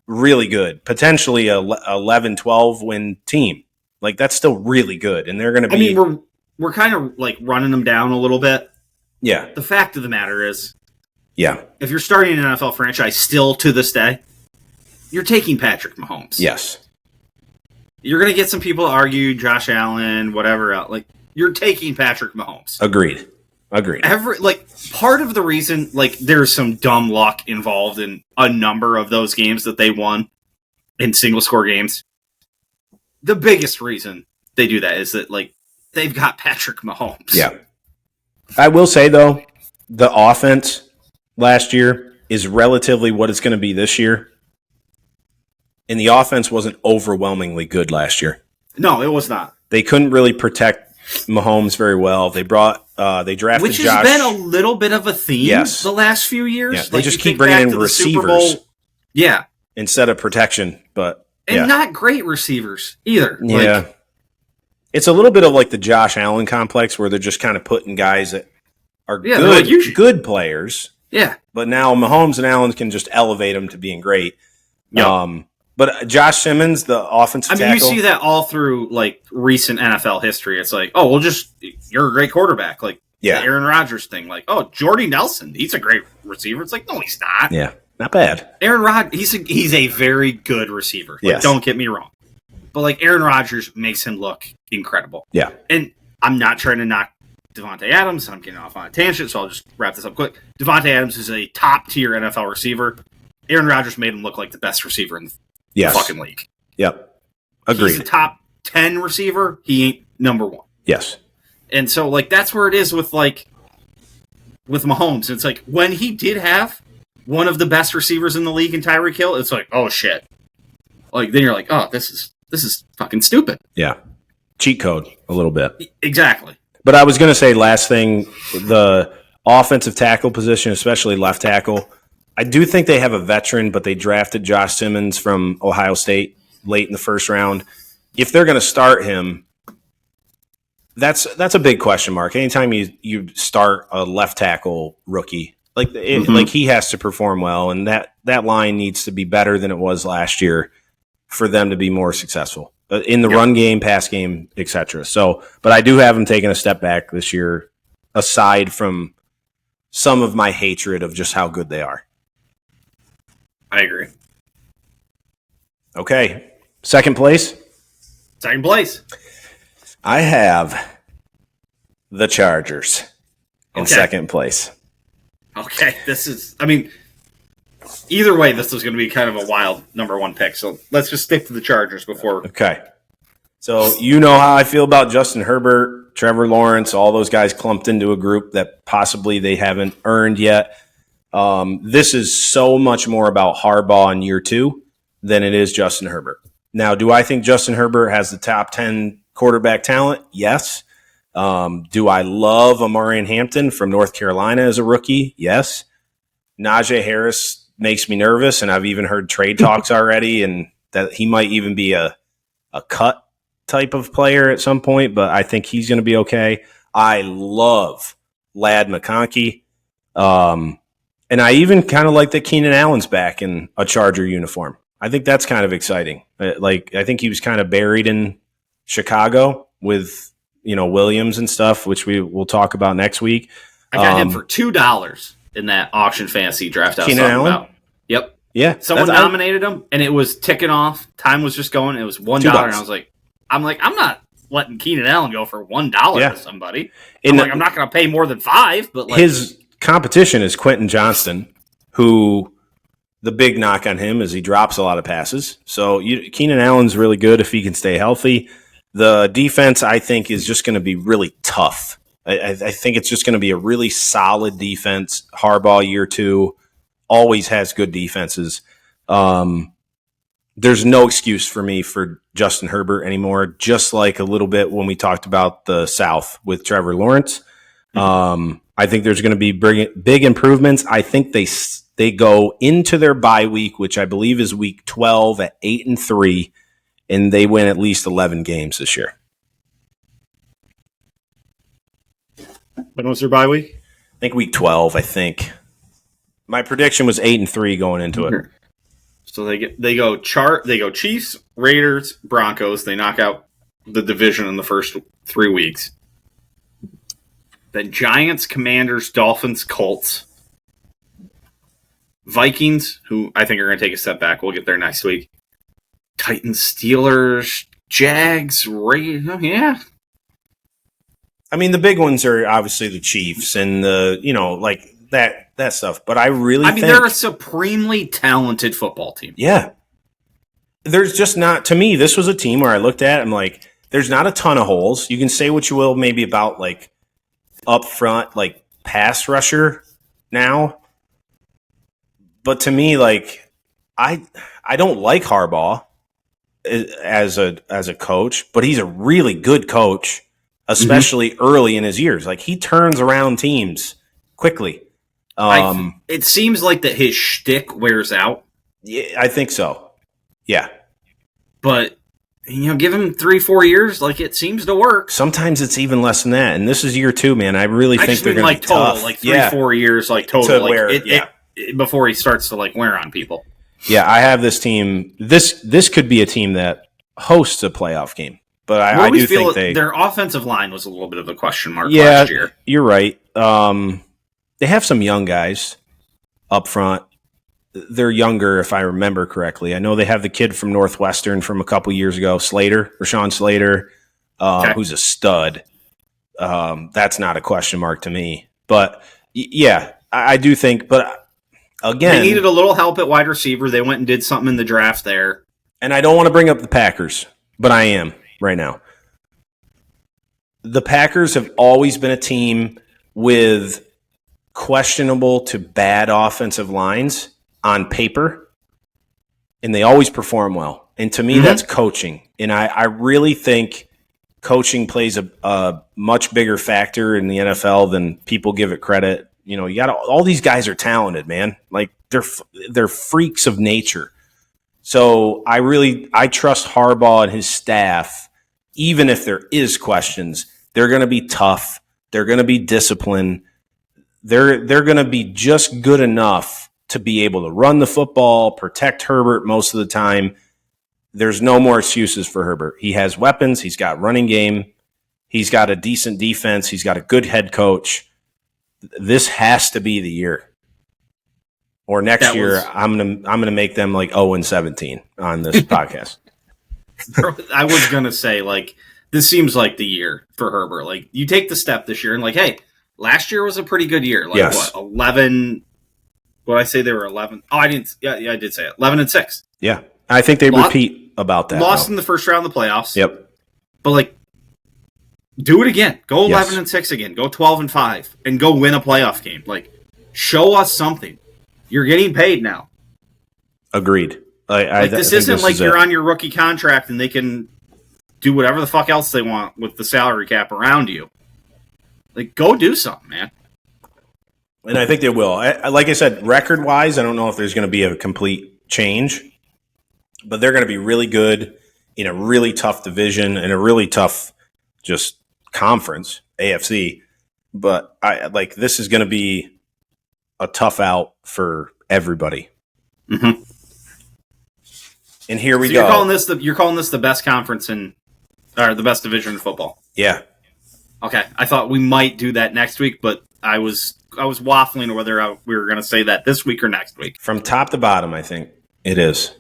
Really good, potentially a 11-12 win team. That's still really good, and they're going to be. I mean, we're kind of running them down a little bit. Yeah. The fact of the matter is, if you're starting an NFL franchise still to this day, you're taking Patrick Mahomes. Yes. You're going to get some people to argue Josh Allen, whatever else. You're taking Patrick Mahomes. Agreed. Part of the reason, there's some dumb luck involved in a number of those games that they won in single score games. The biggest reason they do that is that, they've got Patrick Mahomes. Yeah. I will say, though, the offense last year is relatively what it's going to be this year. And the offense wasn't overwhelmingly good last year. No, it was not. They couldn't really protect Mahomes very well. They drafted Which Josh. Has been a little bit of a theme the last few years. Yeah, they just keep bringing in receivers. Yeah. Instead of protection. And not great receivers either. Yeah. It's a little bit of the Josh Allen complex where they're just kind of putting guys that are good players. Yeah. But now Mahomes and Allen can just elevate them to being great. Yep. But Josh Simmons, the offensive tackle. You see that all through recent NFL history. It's you're a great quarterback. The Aaron Rodgers thing. Jordy Nelson, he's a great receiver. It's no, he's not. Yeah, not bad. Aaron Rodgers, he's a very good receiver. Yes. Don't get me wrong. But Aaron Rodgers makes him look incredible. Yeah. And I'm not trying to knock Devontae Adams, and I'm getting off on a tangent, so I'll just wrap this up quick. Devontae Adams is a top-tier NFL receiver. Aaron Rodgers made him look like the best receiver in the fucking league. Yep. Agreed. He's a top 10 receiver. He ain't number 1. Yes. And so, that's where it is with Mahomes. It's when he did have one of the best receivers in the league in Tyreek Hill, it's oh, shit. Then you're oh, this is fucking stupid. Yeah. Cheat code a little bit. Exactly. But I was going to say, last thing, the offensive tackle position, especially left tackle, I do think they have a veteran, but they drafted Josh Simmons from Ohio State late in the first round. If they're going to start him, that's a big question mark. Anytime you start a left tackle rookie, he has to perform well, and that line needs to be better than it was last year for them to be more successful in the run game, pass game, etc. So, but I do have them taking a step back this year, aside from some of my hatred of just how good they are. I agree. Okay. Second place. I have the Chargers in second place. Okay, either way, this is going to be kind of a wild number one pick. So let's just stick to the Chargers before. Okay. So you know how I feel about Justin Herbert, Trevor Lawrence, all those guys clumped into a group that possibly they haven't earned yet. This is so much more about Harbaugh in year 2 than it is Justin Herbert. Now, do I think Justin Herbert has the top 10 quarterback talent? Yes. Do I love Amari Hampton from North Carolina as a rookie? Yes. Najee Harris makes me nervous, and I've even heard trade talks already, and that he might even be a cut type of player at some point, but I think he's going to be okay. I love Ladd McConkey. And I even kind of like that Keenan Allen's back in a Charger uniform. I think that's kind of exciting. I think he was kind of buried in Chicago with, Williams and stuff, which we will talk about next week. I got him for $2 in that auction fantasy draft I was talking about. Yep. Yeah. Someone nominated him, and it was ticking off. Time was just going. It was $1, and I was like, I'm not letting Keenan Allen go for $1 to somebody. I'm not going to pay more than $5. But his competition is Quentin Johnston, who the big knock on him is he drops a lot of passes. So Keenan Allen's really good if he can stay healthy. The defense, I think, is just going to be really tough. I think it's just going to be a really solid defense. Harbaugh, year 2, always has good defenses. There's no excuse for me for Justin Herbert anymore, just like a little bit when we talked about the South with Trevor Lawrence. I think there's going to be big improvements. I think they go into their bye week, which I believe is week 12 at 8-3, and they win at least 11 games this year. When was their bye week? I think week 12, I think. My prediction was 8-3 going into it. So they go Chiefs, Raiders, Broncos. They knock out the division in the first 3 weeks. Then Giants, Commanders, Dolphins, Colts. Vikings, who I think are going to take a step back. We'll get there next week. Titans, Steelers, Jags, Raiders. Yeah. I mean, the big ones are obviously the Chiefs and that stuff. But I think they're a supremely talented football team. Yeah. There's just not, to me, this was a team where I looked at it, I'm like, there's not a ton of holes. You can say what you will maybe about up front, pass rusher now. But to me, I don't like Harbaugh as a coach, but he's a really good coach, especially early in his years. He turns around teams quickly. It seems like that his shtick wears out. Yeah, I think so. Yeah. But, give him 3-4 years, it seems to work. Sometimes it's even less than that. And this is year 2, man. I really think they're going to be total, tough. 3-4 years, total. Before he starts to, wear on people. Yeah, I have this team. This could be a team that hosts a playoff game. But I do think their offensive line was a little bit of a question mark last year. You're right. They have some young guys up front. They're younger, if I remember correctly. I know they have the kid from Northwestern from a couple years ago, Rashawn Slater, who's a stud. That's not a question mark to me. But, yeah, I do think. But, again, they needed a little help at wide receiver. They went and did something in the draft there. And I don't want to bring up the Packers, but I am right now. The Packers have always been a team with questionable to bad offensive lines on paper, and they always perform well. And to me, that's coaching. And I really think coaching plays a much bigger factor in the NFL than people give it credit. You got all these guys are talented, man. They're freaks of nature. So I trust Harbaugh and his staff, even if there is questions. They're going to be tough. They're going to be disciplined. They're going to be just good enough to be able to run the football, protect Herbert most of the time. There's no more excuses for Herbert. He has weapons. He's got running game. He's got a decent defense. He's got a good head coach. This has to be the year. Or next year, I'm gonna make them 0-17 on this podcast. I was gonna say this seems like the year for Herbert. Like, you take the step this year and like, hey, last year was a pretty good year. Like, yes. what, 11? What did I say they were 11? Oh, I didn't. Yeah, I did say it. 11-6. Yeah. I think they repeat about that. Lost in the first round of the playoffs. Yep. But, like, do it again. Go 11-6 again. Go 12-5 and go win a playoff game. Like, show us something. You're getting paid now. Agreed. This isn't like you're on your rookie contract and they can do whatever the fuck else they want with the salary cap around you. Like, go do something, man. And I think they will. Like I said, record-wise, I don't know if there's going to be a complete change, but they're going to be really good in a really tough division and a really tough just conference, AFC. But this is going to be a tough out for everybody. Mm-hmm. And here we go. You're calling this the best conference or the best division in football? Yeah. Okay, I thought we might do that next week, but I was waffling whether we were going to say that this week or next week. From top to bottom, I think it is.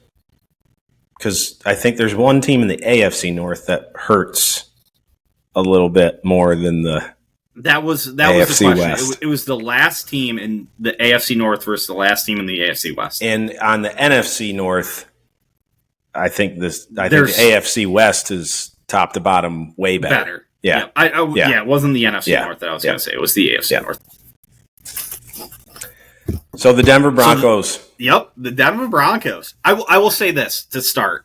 Because I think there's one team in the AFC North that hurts a little bit more than the That was the AFC question. West. It was the last team in the AFC North versus the last team in the AFC West. And on the NFC North, I think the AFC West is top to bottom way better. Yeah. It wasn't the NFC North that I was going to say. It was the AFC North. So the Denver Broncos. The Denver Broncos. I will say this to start.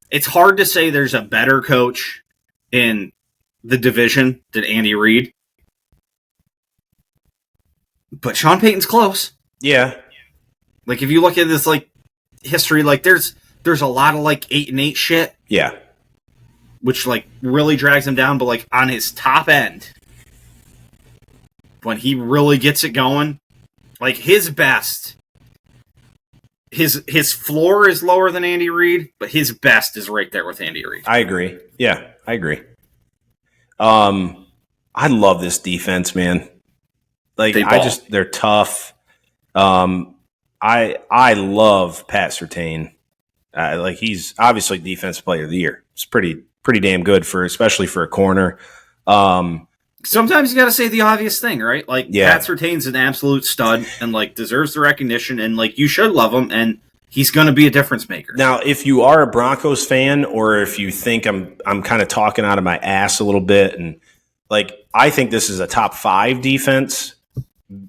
It's hard to say there's a better coach in the division than Andy Reid. But Sean Payton's close. Yeah. Like, if you look at this, like, history, like, there's a lot of, like, 8-8 shit. Yeah. Which, like, really drags him down. But, like, on his top end, when he really gets it going, like, his best, his floor is lower than Andy Reid, but his best is right there with Andy Reid. I agree. Yeah, I agree. I love this defense, man. Like, they're tough. I love Pat Surtain. He's obviously defensive player of the year. It's pretty damn good especially for a corner. Sometimes you got to say the obvious thing, right? Like, Pat Surtain's an absolute stud and, like, deserves the recognition, and, like, you should love him, and he's going to be a difference maker. Now, if you are a Broncos fan, or if you think I'm kind of talking out of my ass a little bit, and, like, I think this is a top 5 defense,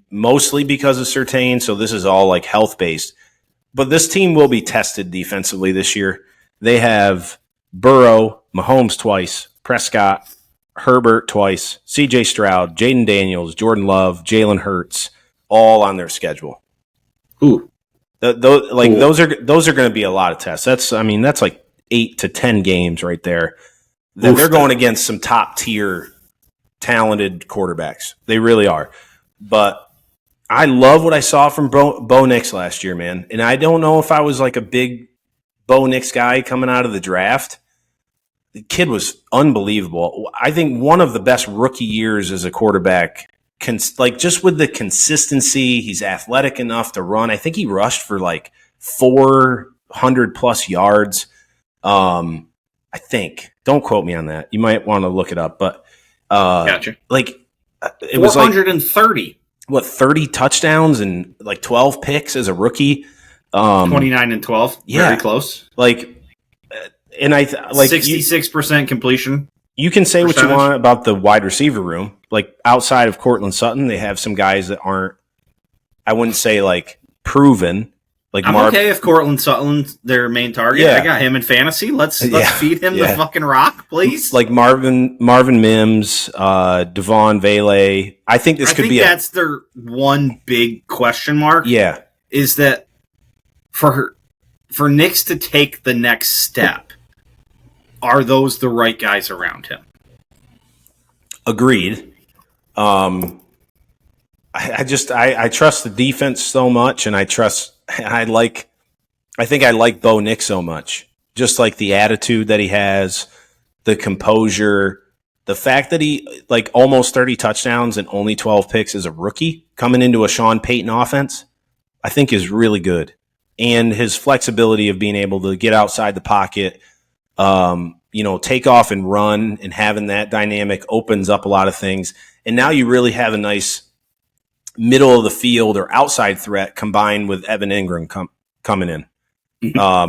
mostly because of Surtain, so this is all, like, health-based. But this team will be tested defensively this year. They have Burrow, Mahomes twice, Prescott, Herbert twice, C.J. Stroud, Jaden Daniels, Jordan Love, Jalen Hurts, all on their schedule. Ooh. Those are going to be a lot of tests. That's like 8 to 10 games right there. They're going against some top-tier talented quarterbacks. They really are. But I love what I saw from Bo Nix last year, man. And I don't know if I was like a big Bo Nix guy coming out of the draft. The kid was unbelievable. I think one of the best rookie years as a quarterback, just with the consistency. He's athletic enough to run. I think he rushed for like 400-plus yards. I think. Don't quote me on that. You might want to look it up. But gotcha. It was 430. 30 touchdowns and like 12 picks as a rookie. 29 and 12. Yeah. Very close. And 66% completion. You can say what you want about the wide receiver room. Like, outside of Cortland Sutton, they have some guys that aren't, I wouldn't say, like, proven. Like, I'm okay if Cortland Sutton's their main target. Yeah. I got him in fantasy. Let's feed him the fucking rock, please. Like Marvin Mims, Devon Vele. I think that's their one big question mark. Yeah. Is that for Nix to take the next step, are those the right guys around him? Agreed. I trust the defense so much, and I think I like Bo Nix so much. Just like the attitude that he has, the composure, the fact that he like almost 30 touchdowns and only 12 picks as a rookie coming into a Sean Payton offense, I think is really good. And his flexibility of being able to get outside the pocket, take off and run, and having that dynamic opens up a lot of things. And now you really have a nice middle of the field or outside threat combined with Evan Ingram coming in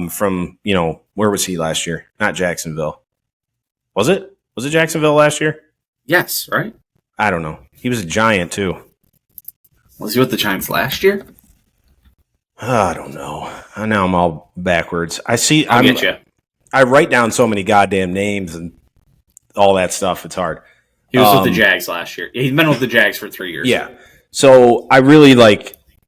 from, where was he last year? Not Jacksonville. Was it? Was it Jacksonville last year? Yes, right? I don't know. He was a Giant too. Was he with the Giants last year? I don't know. Now I'm all backwards. I'll get you. I write down so many goddamn names and all that stuff. It's hard. He was with the Jags last year. He's been with the Jags for 3 years. Yeah. So I really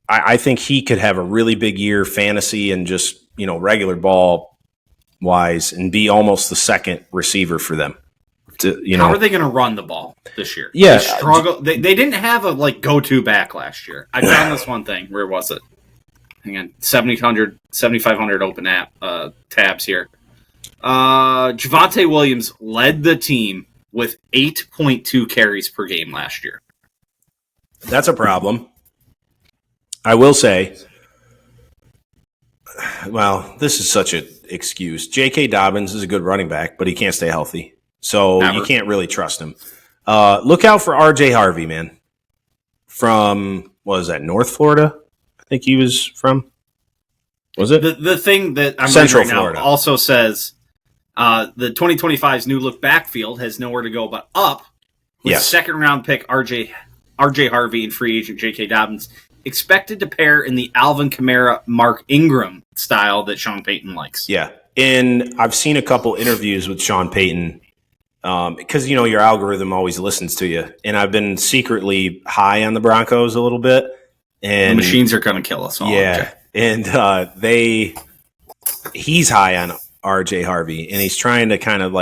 I think he could have a really big year fantasy and just, regular ball wise and be almost the second receiver for them. How are they going to run the ball this year? Yeah. They struggle. They didn't have a go-to back last year. I found this one thing. Where was it? Hang on. 7,500 open tabs here. Javonte Williams led the team with 8.2 carries per game last year. That's a problem. I will say, well, this is such an excuse. J.K. Dobbins is a good running back, but he can't stay healthy. So You can't really trust him. Look out for R.J. Harvey, man. From, what is that, North Florida? I think he was from. Was it? The thing that I'm Central reading right Florida now also says the 2025's new look backfield has nowhere to go but up. With second-round pick R.J. Harvey and free agent J.K. Dobbins expected to pair in the Alvin Kamara, Mark Ingram style that Sean Payton likes. Yeah, and I've seen a couple interviews with Sean Payton because, your algorithm always listens to you. And I've been secretly high on the Broncos a little bit. And the machines are going to kill us all. Yeah, and he's high on R.J. Harvey, and he's trying to kind of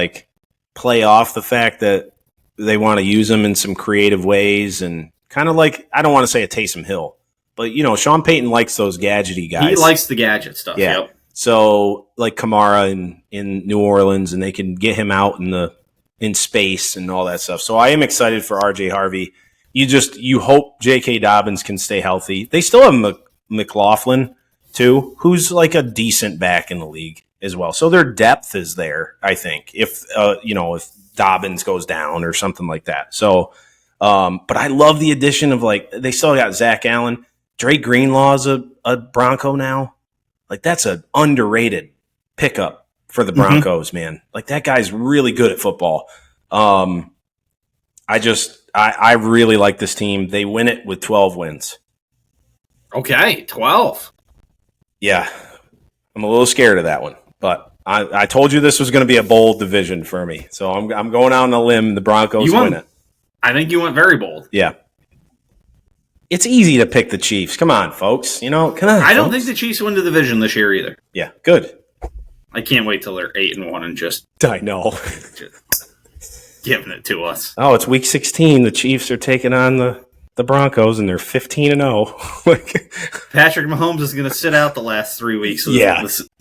play off the fact that they want to use him in some creative ways, and kind of I don't want to say a Taysom Hill, but Sean Payton likes those gadgety guys. He likes the gadget stuff. Yeah. Yep. So Kamara in New Orleans, and they can get him out in space and all that stuff. So I am excited for R.J. Harvey. You hope J.K. Dobbins can stay healthy. They still have McLaughlin too, who's a decent back in the league as well. So their depth is there, I think. If Dobbins goes down or something like that. So, but I love the addition of they still got Zach Allen. Drake Greenlaw's a Bronco now. That's an underrated pickup for the Broncos, man. That guy's really good at football. I really like this team. They win it with 12 wins. Okay, 12. Yeah. I'm a little scared of that one, but I told you this was going to be a bold division for me. So I'm going out on a limb. The Broncos win it. I think you went very bold. Yeah. It's easy to pick the Chiefs. Come on, folks. Come on. I don't think the Chiefs win the division this year either. Yeah, good. I can't wait till they're 8-1 and just I know. just giving it to us. Oh, it's week 16. The Chiefs are taking on the Broncos, and they're 15-0. Patrick Mahomes is going to sit out the last 3 weeks of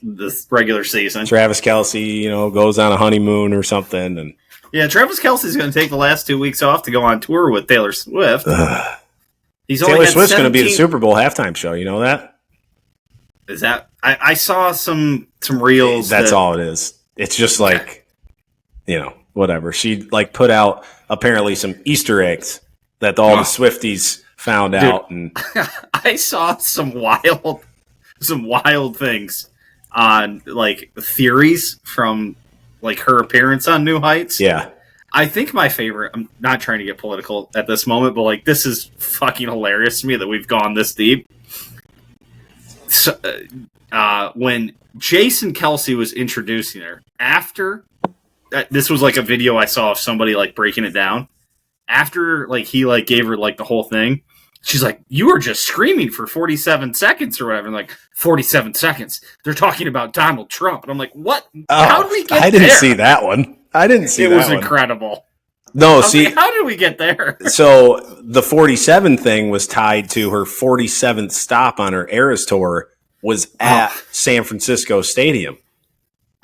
this regular season. Travis Kelce, goes on a honeymoon or something. And yeah, Travis Kelce's going to take the last 2 weeks off to go on tour with Taylor Swift. Taylor Swift's going to be the Super Bowl halftime show. You know that? Is that? I saw some reels. That's all it is. It's just whatever. She like put out apparently some Easter eggs that all the Swifties found out. And I saw some wild things on like theories from like her appearance on New Heights. Yeah. I think my favorite, I'm not trying to get political at this moment, but like this is fucking hilarious to me that we've gone this deep. So, when Jason Kelce was introducing her, after this was like a video I saw of somebody like breaking it down. After like he like gave her like the whole thing, she's like, "You were just screaming for 47 seconds or whatever." And like 47 seconds. They're talking about Donald Trump, and I'm like, "What? How did we get there?" I didn't see that one. I didn't see that one. It was incredible. No, see, like, how did we get there? So the 47 thing was tied to her 47th stop on her Eras tour was at San Francisco Stadium.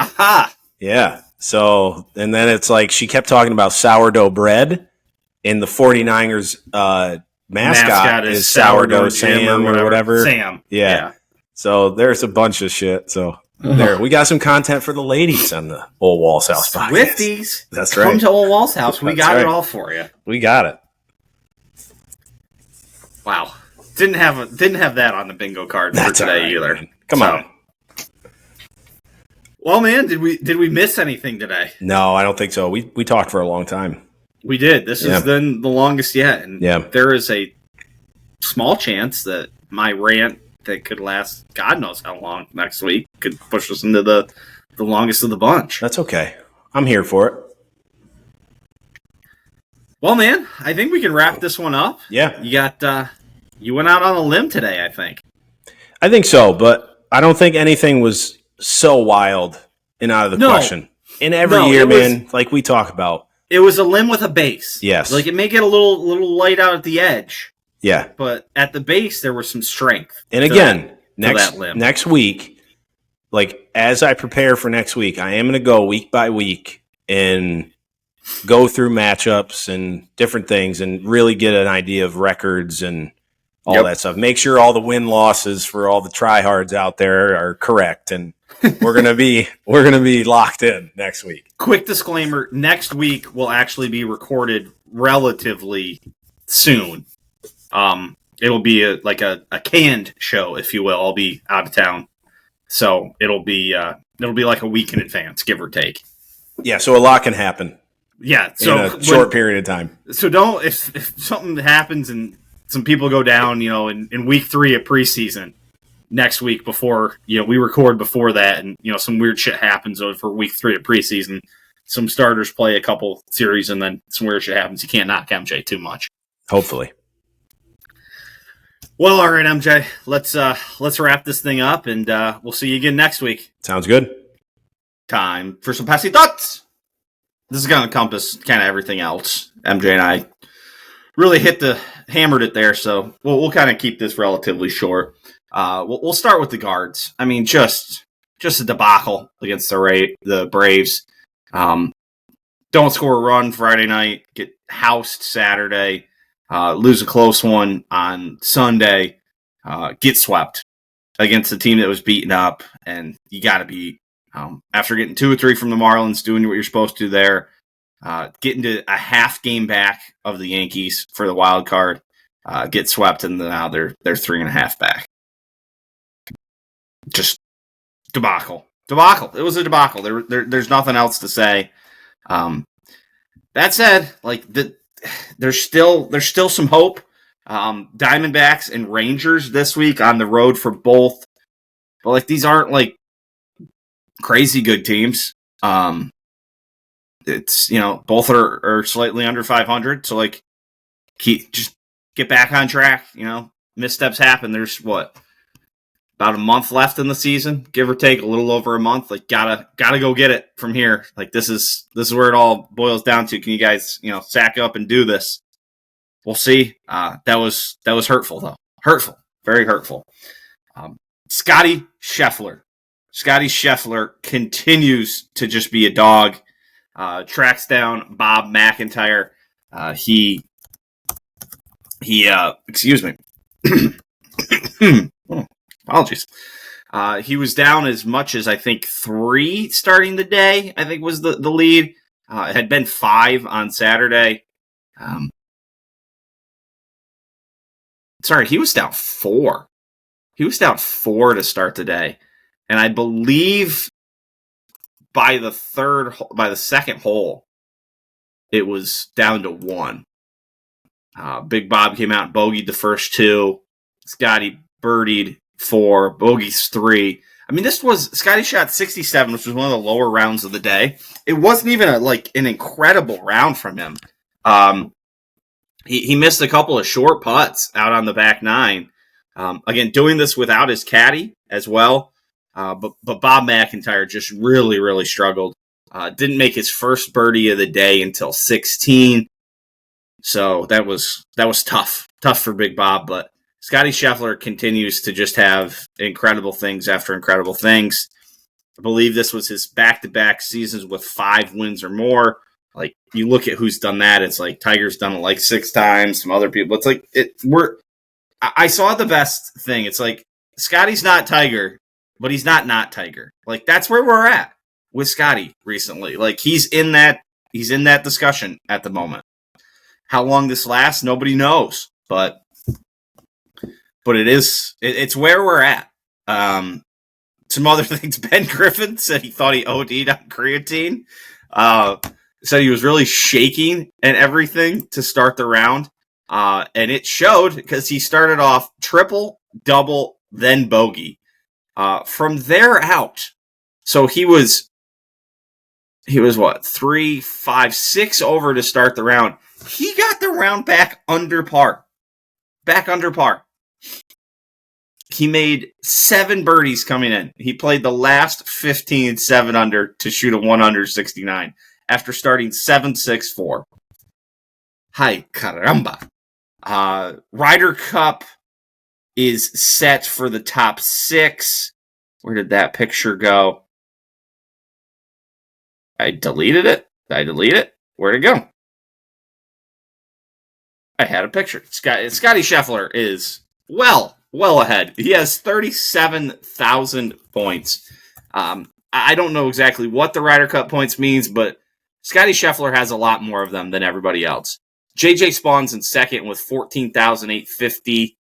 Aha. Yeah. So, and then it's like she kept talking about sourdough bread, and the 49ers mascot is sourdough Sam or whatever. Sam. Yeah. So there's a bunch of shit. So There, we got some content for the ladies on the Ole Walls House podcast. Swifties. That's right. Come to Ole Walls House. We got right. it all for you. We got it. Wow. Didn't have that on the bingo card for today either. Man. Come on. Well, man, did we miss anything today? No, I don't think so. We talked for a long time. We did. This has been the longest yet. And there is a small chance that my rant that could last God knows how long next week could push us into the longest of the bunch. That's okay. I'm here for it. Well, man, I think we can wrap this one up. Yeah. You got you went out on a limb today, I think. I think so, but I don't think anything was so wild and out of the question. In every year, man, like we talk about. It was a limb with a base. Yes. Like it may get a little light out at the edge. Yeah. But at the base there was some strength. And again, next week, like as I prepare for next week, I am going to go week by week and go through matchups and different things and really get an idea of records and all that stuff. Make sure all the win-losses for all the tryhards out there are correct, and we're gonna be locked in next week. Quick disclaimer: next week will actually be recorded relatively soon. It'll be a canned show, if you will. I'll be out of town, so it'll be like a week in advance, give or take. Yeah, so a lot can happen. Yeah, so in a short period of time. So don't if something happens and some people go down, in week 3 of preseason next week before, we record before that and, some weird shit happens for week 3 of preseason. Some starters play a couple series and then some weird shit happens. You can't knock MJ too much. Hopefully. Well, all right, MJ, let's wrap this thing up and we'll see you again next week. Sounds good. Time for some passy thoughts. This is going to encompass kind of everything else. MJ and I really hammered it there, so we'll kind of keep this relatively short. We'll start with the guards. I mean, just a debacle against the Braves. Don't score a run Friday night, get housed Saturday, lose a close one on Sunday, get swept against a team that was beaten up, and you got to be after getting 2 or 3 from the Marlins, doing what you're supposed to there. Getting to a half game back of the Yankees for the wild card, get swept, and now they're 3.5 back. Just debacle. It was a debacle. There's nothing else to say. That said, there's still some hope. Diamondbacks and Rangers this week on the road for both, but these aren't crazy good teams. It's both are slightly under 500, so just get back on track. Missteps happen. There's about a month left in the season, give or take, a little over a month. Gotta go get it from here. This is where it all boils down to. Can you guys sack up and do this? We'll see. That was hurtful though. Hurtful, very hurtful. Scotty Scheffler continues to just be a dog. Tracks down Bob McIntyre. Excuse me. Apologies. He was down as much as I think 3 starting the day. I think was the lead. It had been 5 on Saturday. Sorry, he was down 4. He was down 4 to start the day, and I believe by the second hole, it was down to 1. Big Bob came out and bogeyed the first 2. Scotty birdied 4, bogeys 3. I mean, Scotty shot 67, which was one of the lower rounds of the day. It wasn't even an incredible round from him. He missed a couple of short putts out on the back 9. Again, doing this without his caddy as well. But Bob McIntyre just really, really struggled. Didn't make his first birdie of the day until 16. So that was tough for Big Bob. But Scotty Scheffler continues to just have incredible things after incredible things. I believe this was his back-to-back seasons with 5 wins or more. You look at who's done that, it's Tiger's done it 6 times. Some other people, I saw the best thing. It's Scotty's not Tiger, but he's not Tiger. Like, that's where we're at with Scotty recently. Like, he's in that discussion at the moment. How long this lasts, nobody knows, but it's where we're at. Some other things. Ben Griffin said he thought he OD'd on creatine. Said he was really shaking and everything to start the round. And it showed because he started off triple, double, then bogey. From there out, so he was what, 3, 5, 6 over to start the round. He got the round back under par. He made 7 birdies coming in. He played the last 15 7 under to shoot a 1 under 69 after starting 7-6-4. Hi caramba. Ryder Cup is set for the top 6. Where did that picture go? I deleted it. Did I delete it? Where'd it go? I had a picture. Scotty Scheffler is well ahead. He has 37,000 points. I don't know exactly what the Ryder Cup points means, but Scotty Scheffler has a lot more of them than everybody else. JJ Spawn's in second with 14,850.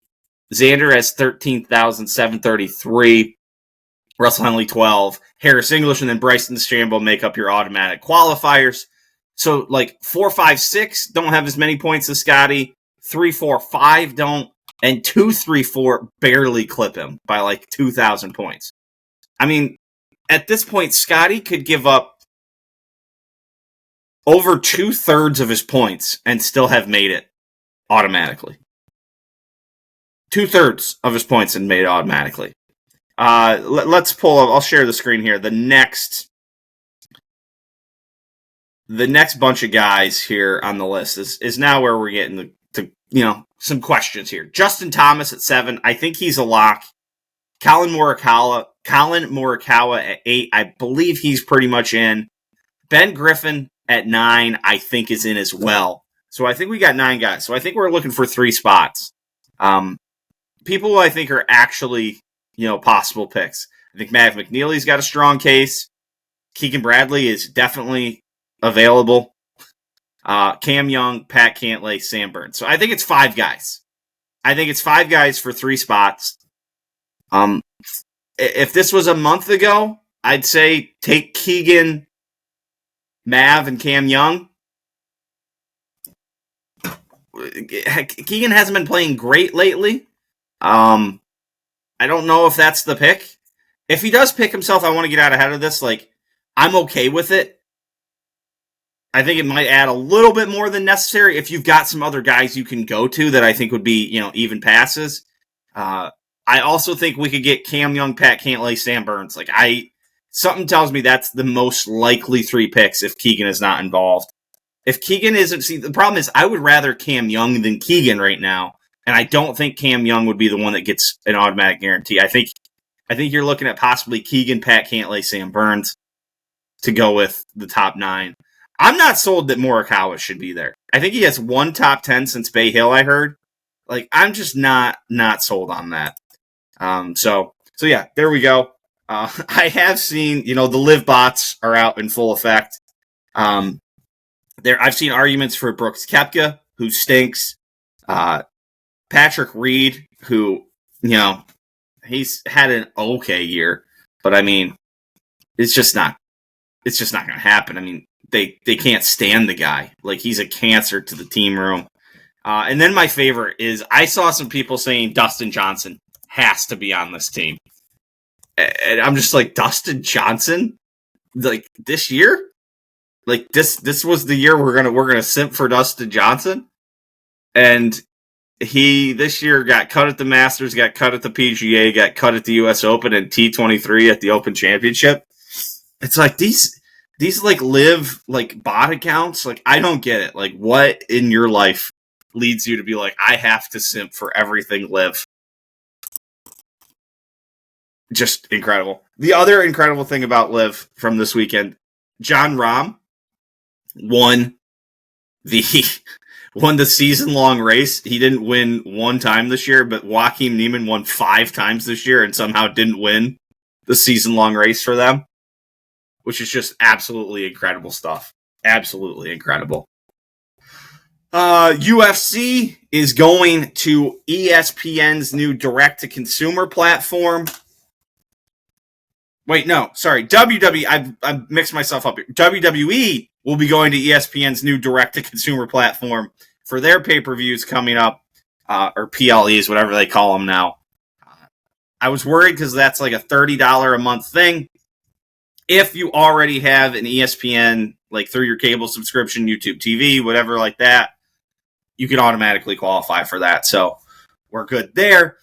Xander has 13,733. Russell Henley 12. Harris English and then Bryson DeChambeau make up your automatic qualifiers. So, like, 4, 5, 6 don't have as many points as Scotty. 3, 4, 5 don't. And 2, 3, 4 barely clip him by, like, 2,000 points. I mean, at this point, Scotty could give up over 2/3 of his points and still have made it automatically. 2/3 of his points and made it automatically. Let's pull up. I'll share the screen here. The next bunch of guys here on the list is now where we're getting to some questions here. Justin Thomas at 7. I think he's a lock. Colin Morikawa at 8. I believe he's pretty much in. Ben Griffin at 9, I think, is in as well. So I think we got 9 guys. So I think we're looking for 3 spots. People who I think are actually, possible picks. I think Matt McNeely's got a strong case. Keegan Bradley is definitely available. Cam Young, Pat Cantlay, Sam Burns. So I think it's 5 guys. I think it's 5 guys for 3 spots. If this was a month ago, I'd say take Keegan, Mav, and Cam Young. Keegan hasn't been playing great lately. I don't know if that's the pick. If he does pick himself, I want to get out ahead of this. Like, I'm okay with it. I think it might add a little bit more than necessary if you've got some other guys you can go to that I think would be, even passes. I also think we could get Cam Young, Pat Cantlay, Sam Burns. Like, something tells me that's the most likely 3 picks if Keegan is not involved. If Keegan isn't, the problem is I would rather Cam Young than Keegan right now, and I don't think Cam Young would be the one that gets an automatic guarantee. I think you're looking at possibly Keegan, Pat Cantlay, Sam Burns to go with the top 9. I'm not sold that Morikawa should be there. I think he has 1 top 10 since Bay Hill, I heard. Like, I'm just not sold on that. So yeah, there we go. I have seen, the live bots are out in full effect. I've seen arguments for Brooks Koepka, who stinks. Patrick Reed, who, he's had an okay year, but I mean, it's just not going to happen. I mean, they can't stand the guy. Like, he's a cancer to the team room. And then my favorite is I saw some people saying Dustin Johnson has to be on this team. And I'm just like, Dustin Johnson? Like, this year? Like, this was the year we're gonna simp for Dustin Johnson? And he this year got cut at the Masters, got cut at the PGA, got cut at the US Open, and T23 at the Open Championship. It's like these like live like bot accounts. Like, I don't get it. Like, what in your life leads you to be like, I have to simp for everything live? Just incredible. The other incredible thing about live from this weekend, John Rahm won the season-long race. He didn't win 1 time this year, but Joaquin Niemann won 5 times this year and somehow didn't win the season-long race for them, which is just absolutely incredible stuff. Absolutely incredible. UFC is going to ESPN's new direct-to-consumer platform. Wait, no, sorry. WWE, I've mixed myself up here. WWE will be going to ESPN's new direct-to-consumer platform for their pay-per-views coming up, or PLEs, whatever they call them now. I was worried because that's like a $30 a month thing. If you already have an ESPN, like through your cable subscription, YouTube TV, whatever like that, you can automatically qualify for that. So we're good there.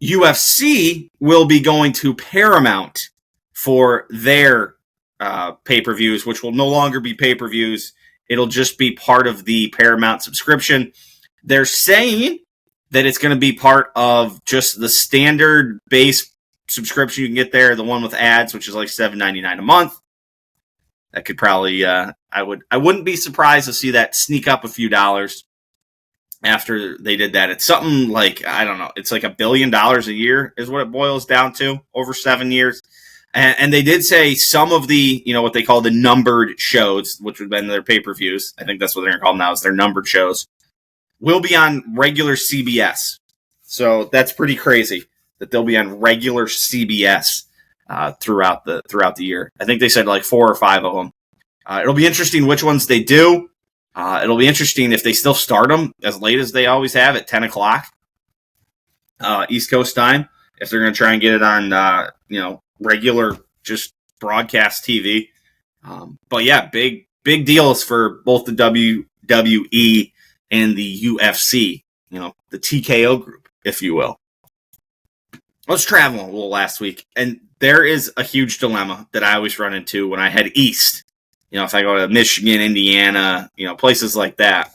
UFC will be going to Paramount for their pay-per-views, which will no longer be pay-per-views. It'll just be part of the Paramount subscription. They're saying that it's going to be part of just the standard base subscription you can get there, the one with ads, which is like $7.99 a month. That could probably, I wouldn't be surprised to see that sneak up a few dollars after they did that. It's something like, I don't know, it's like $1 billion a year is what it boils down to over 7 years. And they did say some of the, what they call the numbered shows, which would have been their pay-per-views, I think that's what they're called now, is their numbered shows, will be on regular CBS. So that's pretty crazy that they'll be on regular CBS throughout the year. I think they said like 4 or 5 of them. It'll be interesting which ones they do. It'll be interesting if they still start them as late as they always have at 10 o'clock East Coast time. If they're going to try and get it on, regular just broadcast TV. But yeah, big deals for both the WWE and the UFC, the TKO group, if you will. I was traveling a little last week, and there is a huge dilemma that I always run into when I head east. If I go to Michigan, Indiana, places like that,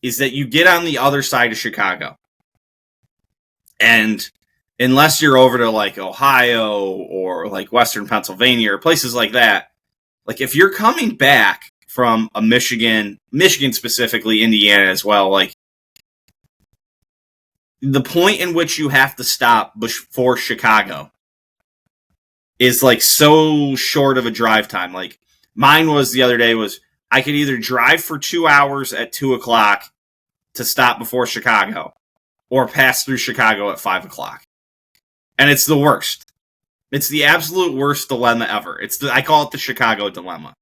is that you get on the other side of Chicago. And unless you're over to like Ohio or like Western Pennsylvania or places like that, like if you're coming back from a Michigan specifically, Indiana as well, like the point in which you have to stop before Chicago is like so short of a drive time. Like mine was the other day was I could either drive for 2 hours at 2 o'clock to stop before Chicago or pass through Chicago at 5 o'clock. And it's the worst. It's the absolute worst dilemma ever. I call it the Chicago dilemma.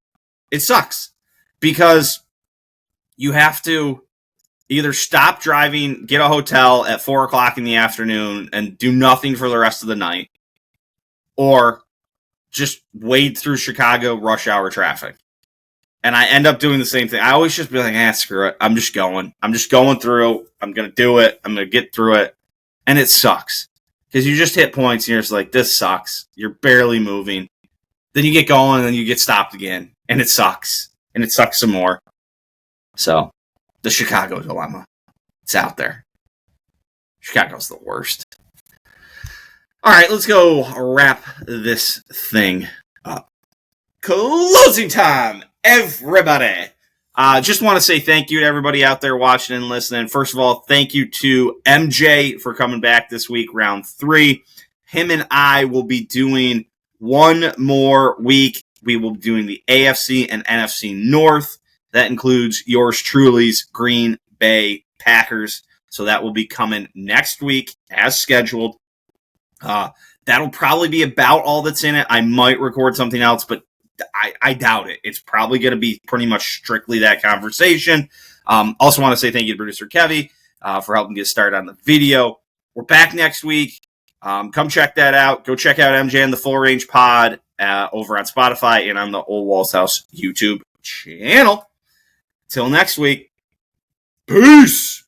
It sucks because you have to either stop driving, get a hotel at 4 o'clock in the afternoon and do nothing for the rest of the night, or just wade through Chicago rush hour traffic. And I end up doing the same thing. I always just be like, screw it. I'm just going. I'm just going through. I'm going to do it. I'm going to get through it. And it sucks. Because you just hit points and you're just like, this sucks. You're barely moving. Then you get going and then you get stopped again. And it sucks. And it sucks some more. So, the Chicago dilemma. It's out there. Chicago's the worst. All right, let's go wrap this thing up. Closing time, everybody. Just want to say thank you to everybody out there watching and listening. First of all, thank you to MJ for coming back this week, round 3. Him and I will be doing one more week. We will be doing the AFC and NFC North. That includes yours truly's Green Bay Packers. So that will be coming next week as scheduled. That'll probably be about all that's in it. I might record something else, but I doubt it. It's probably going to be pretty much strictly that conversation. Also want to say thank you to producer Kevy for helping get started on the video. We're back next week. Come check that out. Go check out MJ and the Full Range Pod over on Spotify and on the Ole Walls House YouTube channel. Till next week. Peace.